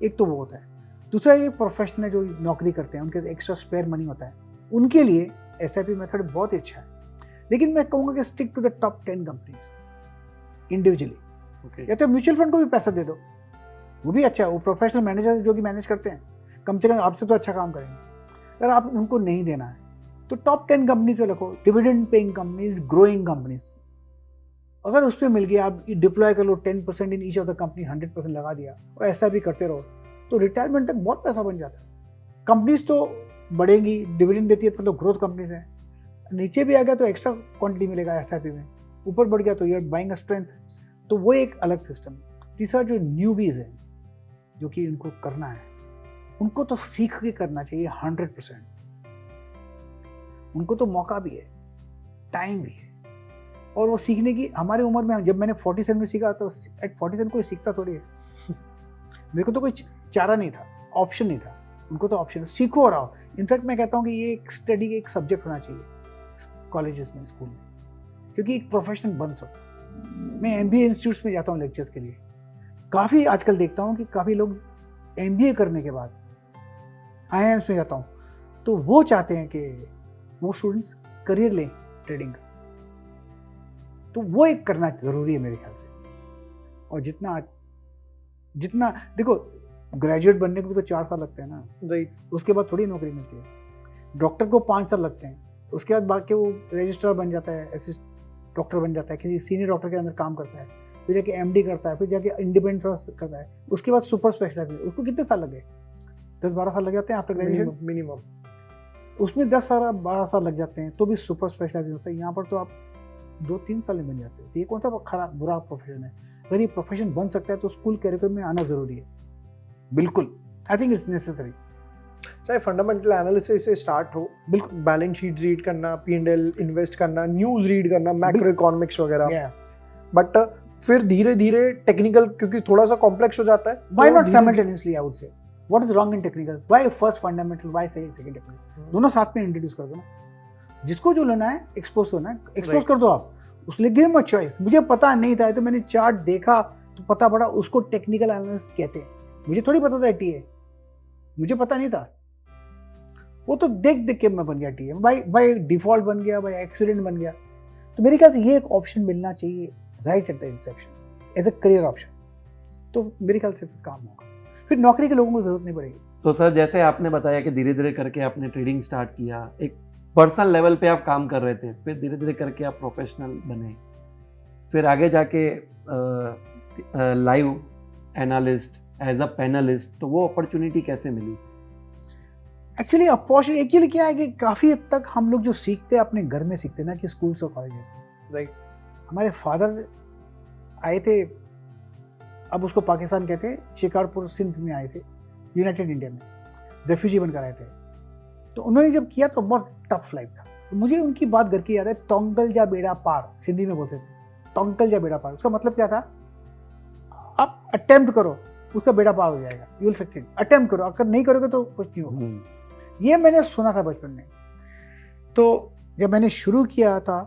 A: एक तो वो होता है। दूसरा ये प्रोफेशनल जो नौकरी करते हैं, उनके एक्स्ट्रा स्पेयर मनी होता है, उनके लिए SIP मेथड बहुत ही अच्छा है। लेकिन मैं कहूँगा कि stick to the top 10 companies individually. या तो म्यूचुअल फंड को भी पैसा दे दो, वो भी अच्छा है, वो प्रोफेशनल मैनेजर जो कि मैनेज करते हैं, कम से कम आपसे तो अच्छा काम करेंगे। अगर आप उनको नहीं देना है तो टॉप 10 कंपनीज पे रखो, dividend paying companies, growing companies. अगर उस पर मिल गया, आप डिप्लॉय कर लो 10% in each of the company, 100% लगा दिया और SIP करते रहो, तो रिटायरमेंट तक बहुत पैसा बन जाता है। कंपनीज तो बढ़ेंगी, डिविडेंड देती है, तो ग्रोथ कंपनीज है। नीचे भी आ गया तो एक्स्ट्रा क्वांटिटी मिलेगा SIP में, ऊपर बढ़ गया तो यूर बाइंग अ स्ट्रेंथ, तो वो एक अलग सिस्टम है। तीसरा जो न्यूबीज है, जो कि इनको करना है, उनको तो सीख के करना चाहिए 100%। उनको तो मौका भी है, टाइम भी है, और वो सीखने की हमारी उम्र में, जब मैंने 47 में सीखा तो एट 47 कोई सीखता थोड़ी है। मेरे को तो कोई चारा नहीं था, ऑप्शन नहीं था, उनको तो ऑप्शन, सीखो और आओ। इनफैक्ट मैं कहता हूँ कि ये एक स्टडी का एक सब्जेक्ट होना चाहिए कॉलेजेस में, स्कूल में, क्योंकि एक प्रोफेशनल बन सकता। मैं MBA इंस्टीट्यूट्स में जाता हूँ लेक्चर्स के लिए, काफ़ी आजकल देखता हूँ कि काफ़ी लोग MBA करने के बाद IIMs में जाता हूँ, तो वो चाहते हैं कि वो स्टूडेंट्स करियर लें ट्रेडिंग का, तो वो एक करना ज़रूरी है मेरे ख्याल से। और जितना देखो, ग्रेजुएट बनने को भी तो 4 साल लगते हैं ना,
B: राइट,
A: उसके बाद थोड़ी नौकरी मिलती है। डॉक्टर को 5 साल लगते हैं, उसके बाद बाकी वो रजिस्ट्रार बन जाता है, असिस्ट डॉक्टर बन जाता है, किसी सीनियर डॉक्टर के अंदर काम करता है, फिर जाके MD करता है, फिर जाके इंडिपेंडेंट करता है, उसके बाद सुपर स्पेशलाइजेशन। उसको कितने साल लगे? 10-12 साल लग जाते हैं आफ्टर ग्रेजुएशन
B: मिनिमम।
A: उसमें 10-12 साल लग जाते हैं, तो भी सुपर स्पेशलाइजेशन होता है। यहाँ पर तो आप 2-3 साल में बन जाते हैं। तो ये कौन सा खराब बुरा प्रोफेशन है? अगर ये प्रोफेशन बन सकता है तो स्कूल करिकुलम में आना जरूरी है, बिल्कुल। I think it's necessary.
B: चाहे फंडामेंटल एनालिसिस से स्टार्ट हो,
A: बिल्कुल,
B: बैलेंस शीट रीड करना, P&L इन्वेस्ट करना, न्यूज़ रीड करना, मैक्रो इकोनॉमिक्स वगैरह, बट फिर धीरे धीरे टेक्निकल, क्योंकि थोड़ा सा कॉम्प्लेक्स हो जाता है।
A: Why not simultaneously? I would say what is wrong in technical? Why first fundamental, why second technical? दोनों साथ में इंट्रोड्यूस कर दो ना। जिसको जो लेना है, एक्सपोज होना है, एक्सपोज कर दो आप, उसके गिव अ चॉइस। मुझे पता नहीं था, तो मैंने चार्ट देखा तो पता पड़ा, उसको टेक्निकल एनालिसिस कहते हैं। मुझे थोड़ी पता था TA, मुझे पता नहीं था, वो तो देख देख के मैं बन गया TA, बाय डिफॉल्ट बन गया, बाय एक्सीडेंट बन गया। तो मेरे ख्याल से ये एक ऑप्शन मिलना चाहिए right at the inception. As a career option, तो मेरे ख्याल से फिर काम होगा, फिर नौकरी के लोगों को जरूरत नहीं पड़ेगी।
C: तो सर जैसे आपने बताया कि धीरे धीरे करके आपने ट्रेडिंग स्टार्ट किया, एक पर्सनल लेवल पे आप काम कर रहे थे, फिर धीरे धीरे करके आप प्रोफेशनल बने, फिर आगे जाके live analyst as a panelist, तो वो अपॉर्चुनिटी कैसे मिली?
A: एक्चुअली अपॉर्चुनिटी एक्चुअली क्या है कि काफ़ी हद तक हम लोग जो सीखते हैं अपने घर में सीखते हैं ना, कि स्कूल्स और कॉलेजेस में।
B: राइट।
A: हमारे फादर आए थे, अब उसको पाकिस्तान कहते हैं, शिकारपुर सिंध में आए थे, यूनाइटेड इंडिया में रेफ्यूजी बनकर आए थे। तो उन्होंने जब किया तो बहुत टफ लाइफ था। तो मुझे उनकी बात घर की याद है, तोंगल जा बेड़ा पार, सिंधी में बोलते थे, तोंगल जा बेड़ा पार। उसका मतलब क्या था, आप अटेम्प्ट करो, उसका बेड़ा पार हो जाएगा, यू विल सक्सीड। अटेम्प्ट करो, अगर नहीं करोगे तो कुछ नहीं होगा। ये मैंने सुना था बचपन में। तो जब मैंने शुरू किया था,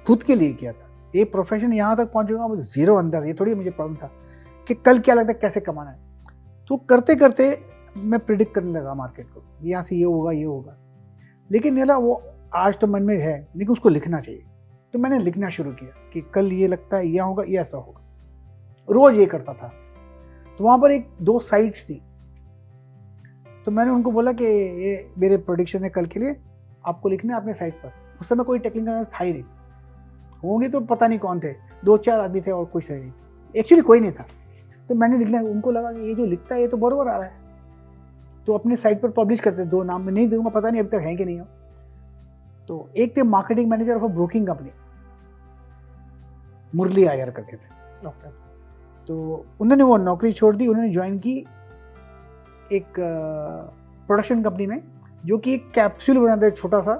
A: खुद के लिए किया था, ये प्रोफेशन यहाँ तक पहुँचूंगा मुझे जीरो अंदर, ये थोड़ी मुझे प्रॉब्लम था कि कल क्या लगता है कैसे कमाना है। तो करते करते मैं प्रिडिक्ट करने लगा मार्केट को, यहाँ से ये होगा ये होगा, लेकिन मेरा वो आज तो मन में है, लेकिन उसको लिखना चाहिए। तो मैंने लिखना शुरू किया कि कल ये लगता है यह होगा, ये ऐसा होगा, रोज ये करता था। तो वहाँ पर एक दो साइट्स थी, तो मैंने उनको बोला कि ये मेरे प्रोडिक्शन है कल के लिए, आपको लिखना है अपने साइट पर। उस समय कोई टेक्निकल था ही नहीं, होंगे तो पता नहीं कौन थे, 2-4 आदमी थे और कुछ थे नहीं, एक्चुअली कोई नहीं था। तो मैंने लिखना, उनको लगा कि ये जो लिखता है ये तो बरोबर आ रहा है, तो अपने साइट पर पब्लिश करते। 2 नाम में नहीं दूंगा, पता नहीं अभी तक है कि नहीं हो। तो एक थे marketing manager of broking company, Murli Iyer करके थे। तो उन्होंने वो नौकरी छोड़ दी, उन्होंने ज्वाइन की एक प्रोडक्शन कंपनी में, जो कि एक कैप्सूल बनाते थे छोटा सा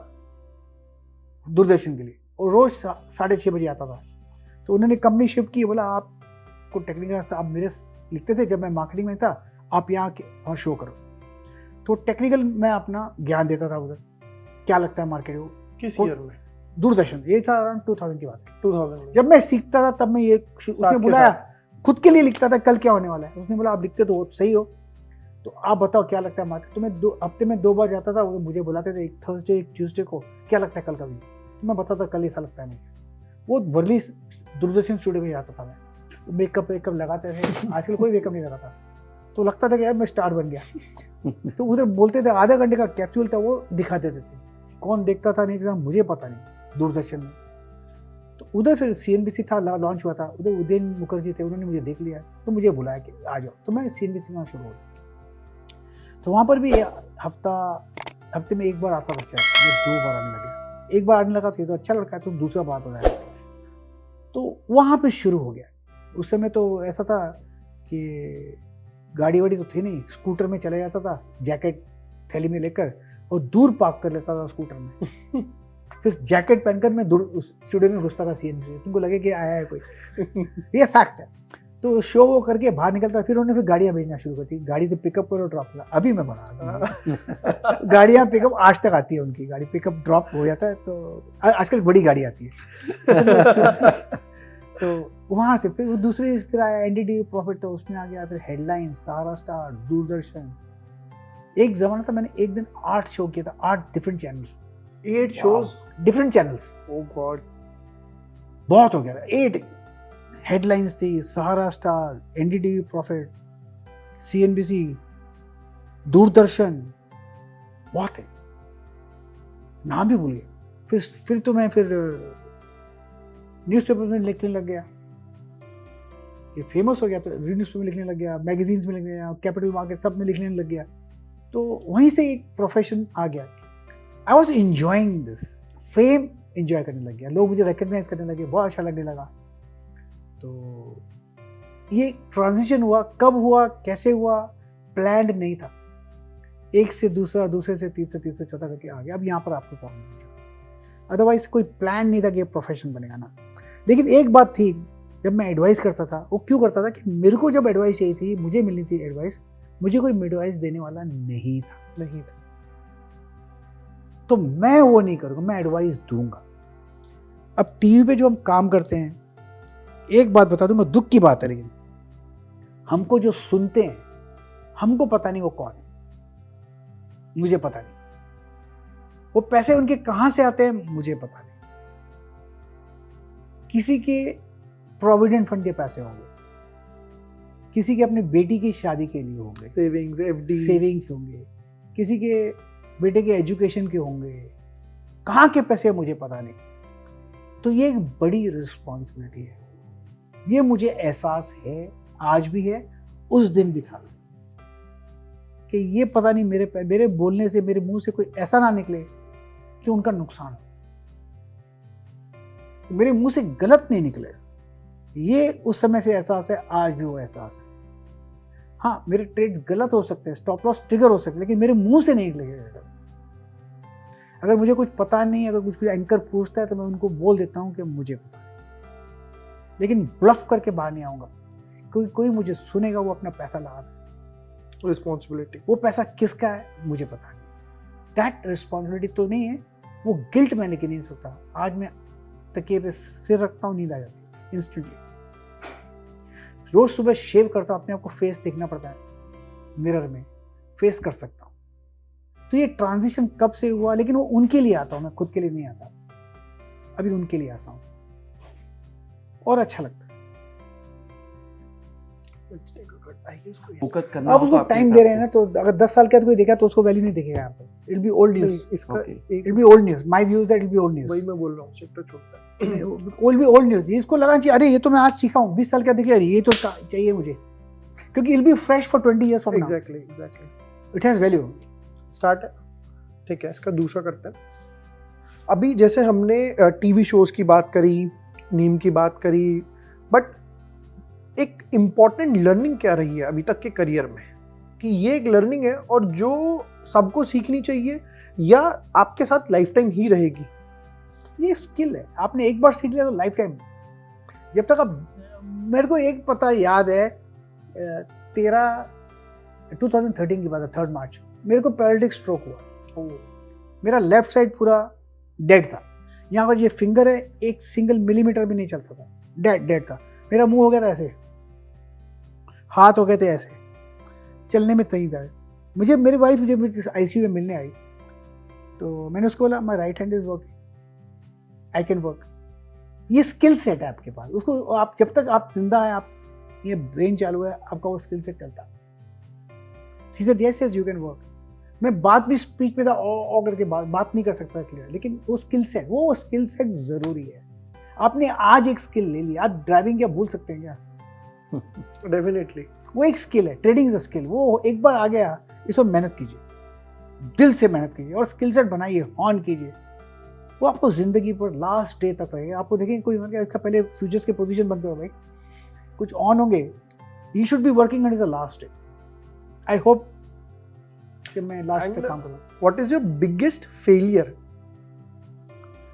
A: दूरदर्शन के लिए, और रोज 6:30 बजे आता था। तो उन्होंने कंपनी शिफ्ट की, बोला आपको टेक्निकल, आप मेरे लिखते थे जब मैं मार्केटिंग में था, आप यहाँ और शो करो। तो टेक्निकल मैं अपना ज्ञान देता था उधर, क्या लगता है मार्केट को।
B: किस ईयर में?
A: दूरदर्शन, ये था अराउंड 2000 की बात है।
B: 2000 में।
A: जब मैं सीखता था तब मैं ये उसने बुलाया, खुद के लिए लिखता था कल क्या होने वाला है। उसने बोला आप लिखते तो सही हो, तो आप बताओ क्या लगता है मार्केट। तो मैं हफ्ते में 2 बार जाता था, वो मुझे बुलाते थे, एक थर्सडे एक ट्यूसडे को, क्या लगता है कल का भी। तो मैं बताता कल ऐसा लगता है मुझे। वो वर्ली दूरदर्शन स्टूडियो में जाता था मैं, मेकअप लगाते थे, आजकल कोई मेकअप नहीं लगाता। तो लगता था कि यार मैं स्टार बन गया। तो उधर बोलते थे, आधा घंटे का कैप्सूल था, वो दिखा देते थे। कौन देखता था नहीं था मुझे पता नहीं, दूरदर्शन में। तो उधर फिर CNBC था, लॉन्च हुआ था, उधर उदयन मुखर्जी थे, उन्होंने मुझे देख लिया, तो मुझे बुलाया कि आ जाओ। तो मैं CNBC में शुरू हो गया। तो वहाँ पर भी हफ्ते में 1 बार आता था, शायद 2 बार आने लगा। 1 बार आने लगा तो ये तो अच्छा लड़का है, तो दूसरा बार बुलाया। तो वहाँ पे शुरू हो गया। उस समय तो ऐसा था कि गाड़ी वाड़ी तो थी नहीं, स्कूटर में चला जाता था, जैकेट थैली में लेकर, और दूर पार्क कर लेता था स्कूटर में। फिर जैकेट पहनकर मैं दूर स्टूडियो में घुसता था CNBC, तुमको लगे कि आया है कोई। ये फैक्ट है। तो शो वो करके बाहर निकलता, फिर उन्होंने फिर गाड़ियाँ भेजना शुरू कर दी। गाड़ी से पिकअप करो ड्रॉप करो, अभी मैं बना गाड़ियाँ पिकअप आज तक आती है, उनकी गाड़ी पिकअप ड्रॉप हो जाता है। तो आजकल बड़ी गाड़ी आती है। तो वहाँ से फिर दूसरे फिर आया NDTV प्रॉफिट, तो उसमें आ गया। फिर हेडलाइन, सहारा स्टार, दूरदर्शन। एक जमाना था मैंने एक दिन 8 शो किया था, 8 different channels,
B: 8 shows,
A: different channels.
B: oh god,
A: बहुत हो गया था। 8 हेडलाइंस थी, Sahara star, NDTV profit, CNBC, Doordarshan, बहुत है, नाम भी भूल गया। फिर तो मैं न्यूज़पेपर में लिखने लग गया, ये फेमस हो गया, तो न्यूज़पेपर में लिखने लग गया, मैगजीन्स में लिखने लग गया, कैपिटल मार्केट सब में लिखने लग गया। तो वहीं से एक प्रोफेशन आ गया। I was enjoying this, fame enjoy करने लग गया, लोग मुझे रिकग्नाइज करने लगे, बहुत अच्छा लगने लगा। तो ये ट्रांजिशन हुआ, कब हुआ, कैसे हुआ, प्लान्ड नहीं था। एक से दूसरा, दूसरे से तीसरा, चौथा करके आ गया। अब यहाँ पर आपको प्रॉब्लम हो जाएगा। अदरवाइज कोई प्लान नहीं था कि ये प्रोफेशन बनेगा ना। लेकिन एक बात थी, जब मैं एडवाइस करता था, वो क्यों करता था कि मेरे को जब एडवाइस चाहिए थी, मुझे मिलनी थी एडवाइस, मुझे कोई एडवाइस देने वाला नहीं था। तो मैं वो नहीं करूँगा, मैं एडवाइस दूंगा। अब टीवी पे जो हम काम करते हैं, एक बात बता दूंगा, दुख की बात है, लेकिन हमको जो सुनते हैं, हमको पता नहीं वो कौन है, मुझे पता नहीं। वो पैसे उनके कहाँ से आते हैं, मुझे पता नहीं। किसी के प्रोविडेंट फंड के पैसे होंगे, किसी के अपनी बेटी की शादी के लिए होंगे,
B: सेविंग्स, एफडी,
A: सेविंग्स होंगे, किसी के बेटे के एजुकेशन के होंगे, कहाँ के पैसे मुझे पता नहीं। तो ये एक बड़ी रिस्पॉन्सिबिलिटी है, ये मुझे एहसास है, आज भी है, उस दिन भी था, कि ये पता नहीं मेरे बोलने से, मेरे मुंह से कोई ऐसा ना निकले कि उनका नुकसान हो, मेरे मुंह से गलत नहीं निकले। ये उस समय से एहसास है, आज भी वो एहसास है। हाँ, मेरे ट्रेड्स गलत हो सकते हैं, स्टॉप लॉस ट्रिगर हो सकते हैं, लेकिन मेरे मुंह से नहीं निकलेगा। अगर मुझे कुछ पता नहीं, अगर कुछ एंकर पूछता है तो मैं उनको बोल देता हूँ कि मुझे पता नहीं, लेकिन ब्लफ करके बाहर नहीं आऊँगा, क्योंकि कोई मुझे सुनेगा, वो अपना पैसा लगा दे।
B: रिस्पॉन्सिबिलिटी,
A: वो पैसा किसका है मुझे पता नहीं, दैट रिस्पॉन्सिबिलिटी तो नहीं है, वो गिल्ट मैं लेके नहीं सकता। आज मैं तकिए पे सिर रखता हूँ, नींद आ जाती इंस्टेंटली। रोज सुबह शेव करता हूँ, अपने आप को फेस देखना पड़ता है, मिरर में फेस कर सकता हूँ। तो ये ट्रांजिशन कब से हुआ, लेकिन वो उनके लिए आता हूँ, मैं खुद के लिए नहीं आता, अभी उनके लिए आता हूँ और अच्छा लगता है।
C: फोकस करना
A: अब
C: होगा
A: उसको
C: अपने
A: टाइम
C: हिसाब
A: दे रहे हैं
C: से।
A: ना, तो अगर 10 साल के बाद कोई देखा तो उसको वैल्यू नहीं दिखेगा यहाँ पर। इट बी ओल्ड न्यूज,
B: इसका
C: Okay.
B: एक
A: it be old news, my view is that it be old news,
B: वही मैं बोल रहा हूँ, सेक्टर छोटा है।
A: Will be old news. इसको लगा चाहिए, अरे ये तो मैं आज सीखा हूँ, 20 साल का देखिए, अरे ये तो चाहिए मुझे, क्योंकि it be fresh for 20 years from now,
B: exactly
A: it has value.
B: Start है, ठीक है। इसका दूसरा करते हैं। अभी जैसे हमने टीवी शोज की बात करी, नीम की बात करी, बट एक इम्पॉर्टेंट लर्निंग क्या रही है अभी तक के करियर में, कि ये एक लर्निंग है और जो सबको सीखनी चाहिए या आपके साथ लाइफ टाइम ही रहेगी?
A: ये स्किल है, आपने एक बार सीख लिया तो लाइफ टाइम, जब तक आप, मेरे को एक पता याद है, 2013 की बात है, 3 मार्च, मेरे को पैरालिटिक स्ट्रोक हुआ। मेरा लेफ्ट साइड पूरा डेड था, यहाँ पर ये फिंगर है, एक सिंगल मिलीमीटर भी नहीं चलता था, डेड था। मेरा मुंह हो गया था ऐसे, हाथ हो गए थे ऐसे, चलने में नहीं था। मेरी वाइफ मुझे आईसीयू में मिलने आई, तो मैंने उसको बोला my right hand is working, I can work. ये स्किल सेट है आपके पास, उसको आप जब तक आप जिंदा है, आप ये ब्रेन चालू है, आपका वो स्किल सेट चलता। She said yes yes you can work. मैं बात भी स्पीच में था ओ करके बात नहीं कर सकता क्लियर, लेकिन वो स्किल सेट जरूरी है। आपने आज एक स्किल ले ली, आज ड्राइविंग क्या भूल सकते हैं क्या?
B: डेफिनेटली
A: वो एक स्किल है, ट्रेडिंग इज अ स्किल। वो एक बार आ गया, इस पर मेहनत कीजिए, दिल से मेहनत कीजिए और स्किल सेट बनाइए, ऑन कीजिए। वो आपको जिंदगी पर लास्ट डे तक रहेगा। आपको देखेंगे कोई मर गया, इसका पहले फ्यूचर्स के पोजीशन बंद करो भाई, कुछ ऑन होंगे, you should be working until the last day. I hope कि मैं लास्ट तक काम करूँ।
B: What is your biggest failure?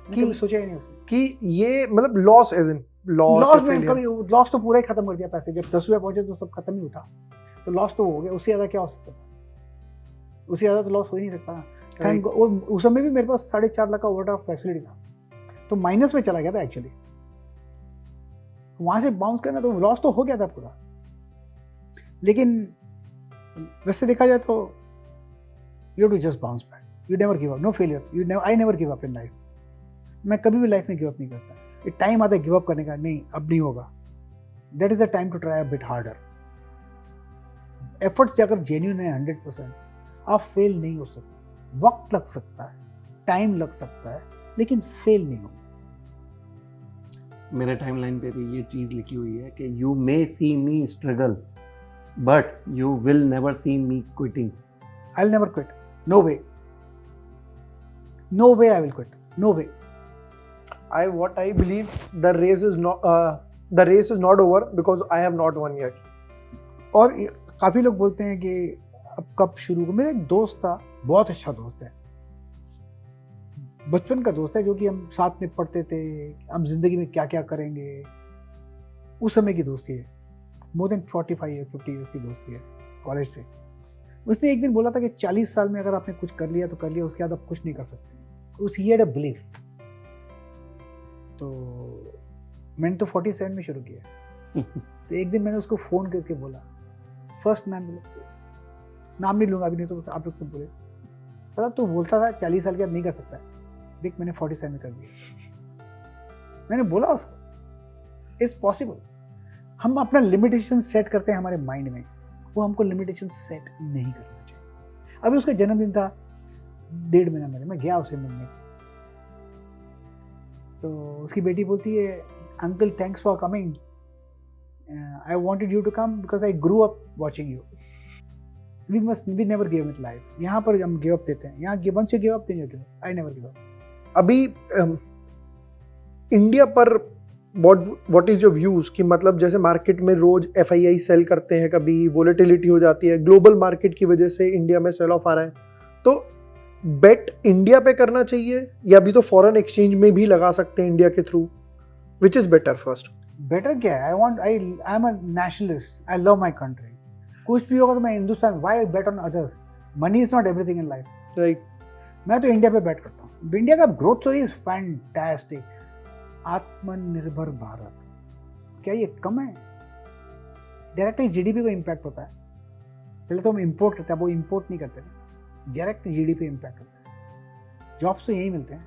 A: कि सोचा ही नहीं उसमें
B: कि ये मतलब लॉस, एज इन
A: लॉस में कभी, लॉस तो पूरा ही खत्म कर दिया पैसे। जब 10 रुपये पहुंचे तो सब खत्म ही उठा, तो लॉस तो हो गया, उससे ज़्यादा क्या हो सकता था? उससे ज़्यादा तो लॉस हो ही नहीं सकता ना। थैंक गॉड उस समय भी मेरे पास 4.5 लाख का ओवरड्राफ्ट फैसिलिटी था, तो माइनस में चला गया था एक्चुअली। वहाँ से बाउंस करना तो लॉस तो हो गया था पूरा, लेकिन वैसे देखा जाए तो you to just bounce back, you never give up, no failure, I never give up in life. मैं कभी भी लाइफ में गिव अप नहीं करता। एक टाइम आता है गिव अप करने का, नहीं अब नहीं होगा, that is the time to try a bit harder. Efforts अगर जेन्युइन है 100%, आप फेल नहीं हो सकते। वक्त लग सकता है, टाइम लग सकता है, लेकिन फेल नहीं होगा।
C: मेरे टाइमलाइन पे भी ये चीज़ लिखी हुई है कि you may see me struggle but you will never see me quitting.
A: I will never quit, no way, no way I will quit, no way.
B: what I believe, the race is not over because I have not won yet.
A: और काफ़ी लोग बोलते हैं कि अब कब शुरू हो। मेरा एक दोस्त था, बहुत अच्छा दोस्त है, बचपन का दोस्त है, जो कि हम साथ में पढ़ते थे, हम जिंदगी में क्या क्या करेंगे, उस समय की दोस्ती है। मोर देन 45 ईयर्स 50 ईयर्स की दोस्ती है कॉलेज से। उसने एक दिन बोला था कि 40 साल में अगर आपने कुछ कर लिया तो कर लिया, उसके बाद आप कुछ नहीं कर सकते। उस ही हैड अ बिलीफ। तो मैंने तो 47 में शुरू किया। तो एक दिन मैंने उसको फ़ोन करके बोला, फर्स्ट नाम नहीं लूँगा अभी, नहीं तो आप लोग सब बोले, पता तू बोलता था 40 साल के बाद नहीं कर सकता है, देख मैंने 47 में कर दिया। मैंने बोला उसको, इट्स पॉसिबल। हम अपना लिमिटेशन सेट करते हैं हमारे माइंड में, वो हमको लिमिटेशन सेट नहीं करना चाहिए। अभी उसका जन्मदिन था 1.5 महीना पहले, मैं गया उसे मिलने, तो उसकी बेटी बोलती है uncle thanks for coming, I wanted you to come because I grew up watching you. We never give it life. यहाँ पर हम गिव अप देते हैं, यहाँ once you give up then you give up, I never give up.
B: अभी India पर what is your views कि मतलब जैसे मार्केट में रोज FII सेल करते हैं, कभी वोलेटिलिटी हो जाती है, ग्लोबल मार्केट की वजह से इंडिया में सेल ऑफ आ रहा है, तो बेट इंडिया पे करना चाहिए या अभी तो फॉरेन एक्सचेंज में भी लगा सकते हैं इंडिया के through, which is better? First
A: better क्या है, I am a nationalist, I love my country. कुछ भी होगा तो मैं Hindustan, why bet on others? Money is not everything in life,
B: right?
A: मैं तो इंडिया पे बेट करता हूँ। इंडिया का ग्रोथ स्टोरी इज फैंटास्टिक। आत्मनिर्भर भारत, क्या ये कम है? डायरेक्टली GDP को इम्पैक्ट होता है। पहले तो हम इंपोर्ट करते हैं, वो इंपोर्ट नहीं करते, डायरेक्ट GDP इम्पैक्ट होता है। जॉब्स तो यही मिलते हैं।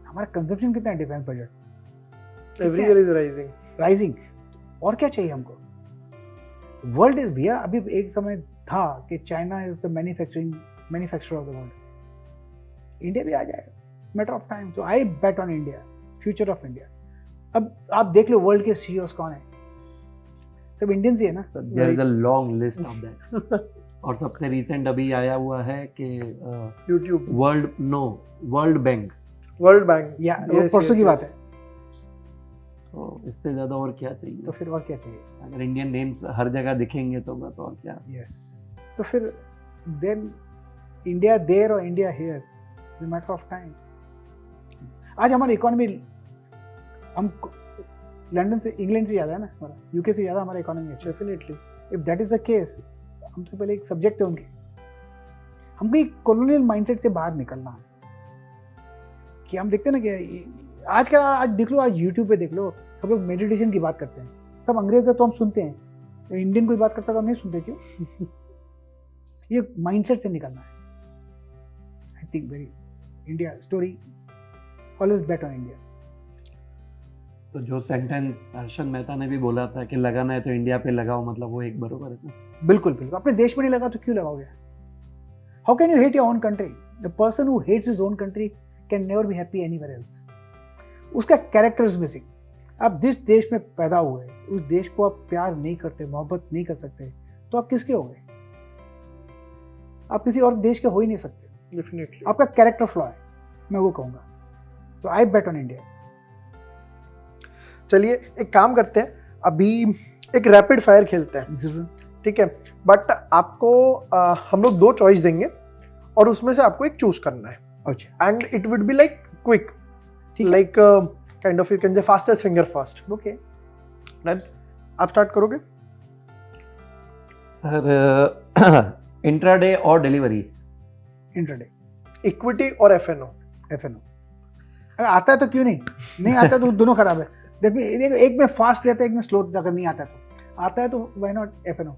A: हमारा कंजम्पशन कितना है defence budget?
B: Everywhere is
A: rising. और क्या चाहिए हमको? वर्ल्ड इज भैया, अभी एक समय था कि China is the manufacturer of the world. India भी आ जाएगा, मैटर ऑफ टाइम। तो I bet on India, future of India. अब आप देख लो वर्ल्ड के CEOs कौन है, सब इंडियंस ही है ना।
C: There is a long list of that. और सबसे रिसेंट अभी आया हुआ है कि
B: यूट्यूब,
C: वर्ल्ड बैंक
A: या परसों की बात है।
C: तो इससे ज्यादा और क्या चाहिए?
A: तो फिर और क्या चाहिए?
C: अगर इंडियन नेम्स हर जगह दिखेंगे तो बस और क्या।
A: यस, तो फिर देन इंडिया देयर और India here is matter of time. आज हमारी इकोनॉमी, हम लंदन से, इंग्लैंड से ज़्यादा है ना, हमारा UK से ज़्यादा हमारा इकोनॉमी है।
B: Definitely.
A: If that is the case, हम तो पहले एक सब्जेक्ट है उनके। हमको एक कॉलोनियल माइंडसेट से बाहर निकलना है कि हम देखते हैं ना कि आज देख लो, आज यूट्यूब पे देख लो, सब लोग मेडिटेशन की बात करते हैं। सब अंग्रेज है तो हम सुनते हैं, इंडियन कोई बात करता तो हम नहीं सुनते, क्यों? ये माइंडसेट से निकलना है। I think very India story always bat on India.
C: तो जो सेंटेंस हर्षद मेहता ने भी बोला था कि लगाना है तो इंडिया पे लगाओ, मतलब वो एक बरोबर है ना?
A: बिल्कुल बिल्कुल। अपने देश में नहीं लगा तो क्यों लगाओगे? How can you hate your own country? The person who hates his own country can never be happy anywhere else. उसका कैरेक्टर इज मिसिंग। आप जिस देश में पैदा हुए, उस देश को आप प्यार नहीं करते, मोहब्बत नहीं कर सकते, तो आप किसके हो गए? आप किसी और देश के हो ही नहीं सकते।
B: डेफिनेटली।
A: आपका कैरेक्टर फ्लॉ है, मैं वो कहूँगा। तो आई बेट ऑन इंडिया।
B: चलिए एक काम करते हैं, अभी एक रैपिड फायर खेलते हैं,
A: जरूर।
B: ठीक है? बट आपको हम लोग 2 चॉइस देंगे और उसमें से आपको एक चूज करना है।
A: अच्छा,
B: and it would be like quick,
A: ठीक है।
B: Like kind of you can say fastest finger first.
A: Okay,
B: done? आप स्टार्ट करोगे?
C: सर इंट्राडे और डिलीवरी?
A: इंट्राडे।
B: इक्विटी और FNO?
A: FNO। अगर आता है तो क्यों नहीं? नहीं आता तो दोनों खराब है। देखो, एक में फास्ट रहता है, एक में स्लो। अगर नहीं आता तो, आता है तो why not FNO?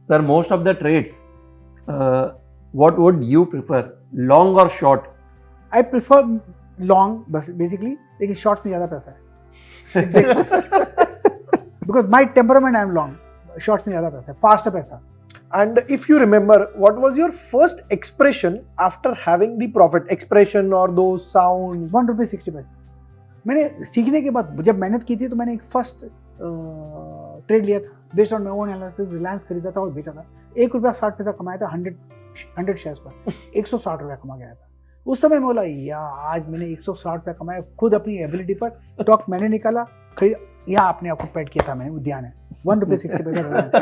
C: Sir most of the trades what would you prefer, long और शॉर्ट?
A: आई प्रिफर लॉन्ग बस बेसिकली, लेकिन शॉर्ट में ज़्यादा पैसा है। Because my temperament, I am long. Short में ज़्यादा पैसा है, फास्ट पैसा।
B: And if you remember, what was your first expression after having the profit? Expression or those sounds?
A: ₹1.60। मैंने सीखने के बाद, जब मेहनत की थी, तो मैंने एक फर्स्ट ट्रेड लिया था based on my own analysis. Reliance खरीदा था और बेचा था। ₹1.60 कमाया था 100 शेयर्स पर। ₹160 कमा गया था। उस समय मैं बोला यार आज मैंने ₹160 कमाया, खुद अपनी एबिलिटी पर। स्टॉक मैंने निकाला, खरीद, यहाँ अपने आप को पेड किया था मैंने, उद्यान है। ₹1.60 रिलायंस।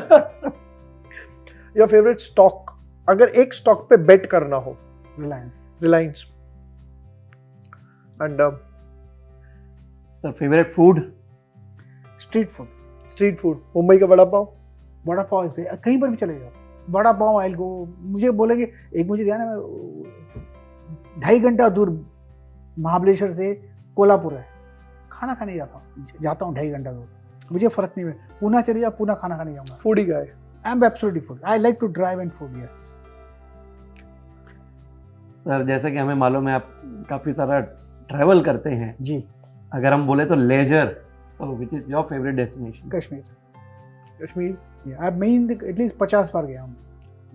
B: योर फेवरेट स्टॉक, अगर एक स्टॉक पे बेट करना हो? Reliance. And
C: sir favourite food?
A: Street food.
B: Mumbai का वड़ा पाव?
A: वड़ा पाव इस पे कहीं पर भी चले जाओ, वड़ा पाव आई गो। मुझे बोलेंगे, एक मुझे ध्यान है, मैं 2.5 घंटा दूर महाबलेश्वर से कोल्हापुर है, खाना खाने जाता हूँ 2.5 घंटा दूर। मुझे फर्क नहीं है, पूना चले जाओ, पूना खाना खाने जाऊँगा।
B: Foodie guy?
A: I am absolutely food. I like to drive and food. Yes
C: sir जैसे कि हमें मालूम है आप काफ़ी सारा ट्रैवल करते हैं
A: जी।
C: अगर हम बोले तो leisure, So, which is your favorite destination?
A: Kashmir.
B: Kashmir.
A: Yeah, I've been at least 50 बार गया हूँ.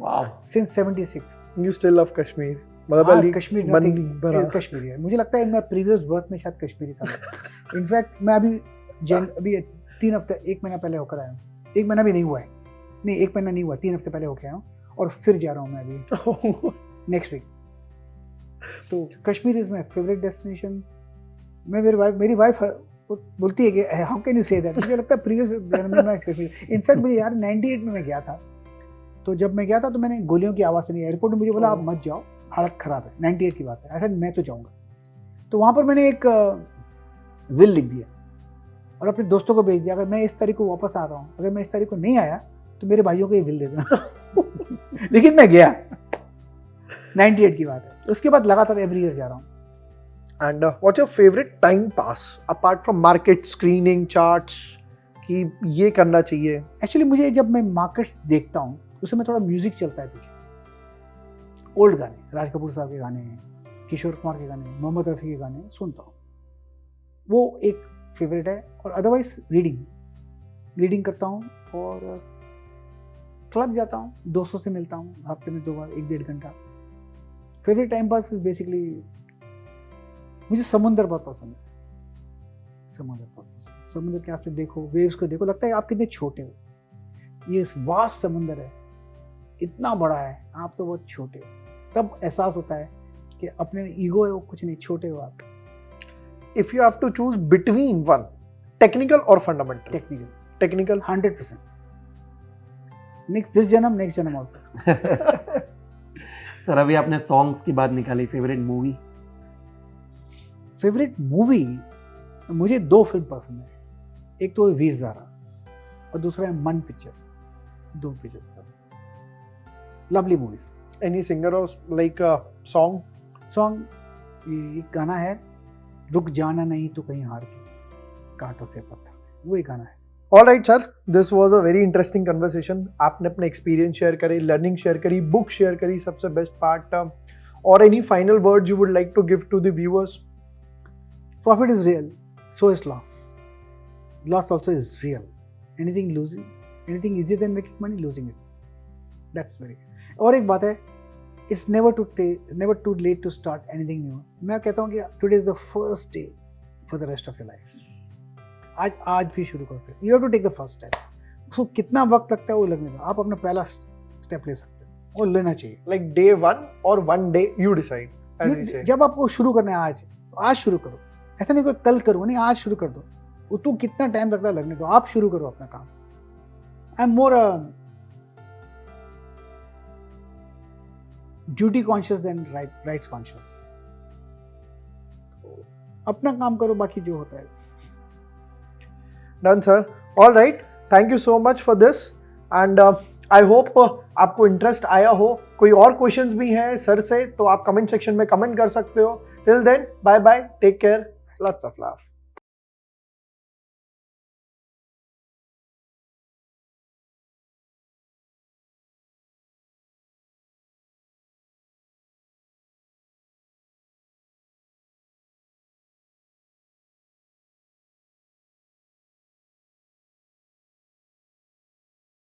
C: Wow.
A: Since 76.
B: You still love Kashmir. मतलब
A: हाँ,
B: अली
A: कश्मीर
B: मन
A: nothing,
B: नहीं भरा।
A: कश्मीर है. मुझे लगता है मैं प्रीवियस बर्थ में शायद कश्मीरी था. इनफैक्ट मैं अभी 3 हफ्ते 1 महीना पहले होकर आया हूँ. 1 महीना भी नहीं हुआ है. नहीं, 1 महीना नहीं हुआ, 3 हफ्ते पहले होकर आया हूँ और फिर जा रहा हूँ मैं अभी नेक्स्ट वीक. तो Kashmir is my favourite destination. मैं मेरी वाइफ बोलती है कि how can you say that. मुझे लगता है प्रीवियस में कश्मीर. इनफैक्ट मुझे यार 98 में मैं गया था. तो जब मैं गया था तो मैंने गोलियों की आवाज़ सुनी. एयरपोर्ट में मुझे बोला आप मत जाओ, हालत ख़राब है. 98 की बात है. ऐसा मैं तो जाऊँगा. तो वहाँ पर मैंने एक विल लिख दिया और अपने दोस्तों को भेज दिया, अगर मैं इस तारीख को वापस आ रहा हूँ, अगर मैं इस तारीख को नहीं आया तो मेरे भाइयों को ये विल दे देना. लेकिन मैं गया. 98 की बात है. उसके बाद लगातार एवरी ईयर जा रहा हूँ.
B: And what's your favorite time pass apart from market screening charts कि ये करना चाहिए?
A: एक्चुअली मुझे जब मैं मार्केट्स देखता हूँ उसमें थोड़ा म्यूजिक चलता है पीछे. ओल्ड गाने, राज कपूर साहब के गाने, किशोर कुमार के गाने, मोहम्मद रफ़ी के गाने सुनता हूँ. वो एक फेवरेट है. और अदरवाइज रीडिंग करता हूँ और क्लब जाता हूँ, दोस्तों से मिलता हूँ हफ्ते में 2 बार 1-1.5 घंटा. Favourite time pass is basically मुझे समुंदर बहुत पसंद है. समुंदर के आप देखो, वेव्स को देखो, लगता है आप कितने छोटे हो. ये वास्ट समुंदर है, इतना बड़ा है, आप तो बहुत छोटे हो. तब एहसास होता है कि अपने ईगो है वो कुछ नहीं, छोटे हो आप.
B: If you have to choose between one, technical or fundamental? Technical.
A: 100%. Next जन्म ऑल्सो.
C: सर अभी आपने सॉन्ग्स की बात निकाली. Favourite movie?
A: फेवरेट मूवी मुझे 2 फिल्म पसंद है. एक तो वीर ज़ारा और दूसरा है मन picture. 2 picture lovely movies.
B: Any singer or like a song?
A: Song एक गाना है, रुक जाना नहीं तो कहीं हार के, कांटों से पत्थर से. वो एक गाना है.
B: All right, sir. This was a very interesting conversation. आपने अपने experience share करे, learning share करी, book share करी, सबसे best part. और any final words you would like to give to the viewers?
A: Profit is real, so is loss. Loss also is real. Anything easier than making money, losing it. That's very good. और एक बात है, it's never too late to start anything new. मैं कहता हूँ कि today is the first day for the rest of your life. आज भी शुरू कर सकते. You have to take the first step. उसको कितना वक्त लगता है वो लगने दो. आप अपना पहला स्टेप ले सकते हो और लेना चाहिए.
B: Like day 1 or 1 day you decide, as we say.
A: जब आपको शुरू करना है आज शुरू करो. ऐसा नहीं कोई कल करो, नहीं, आज शुरू कर दो. तो कितना टाइम लगता है लगने दो. आप शुरू करो अपना काम. I am more duty conscious than rights conscious. अपना काम करो, बाकी जो होता है.
B: Done, sir. All right. Thank you so much for this. And I hope आपको इंटरेस्ट आया हो. कोई और क्वेश्चंस भी हैं सर से तो आप कमेंट सेक्शन में कमेंट कर सकते हो. Till then, bye bye. Take care. Lots of love.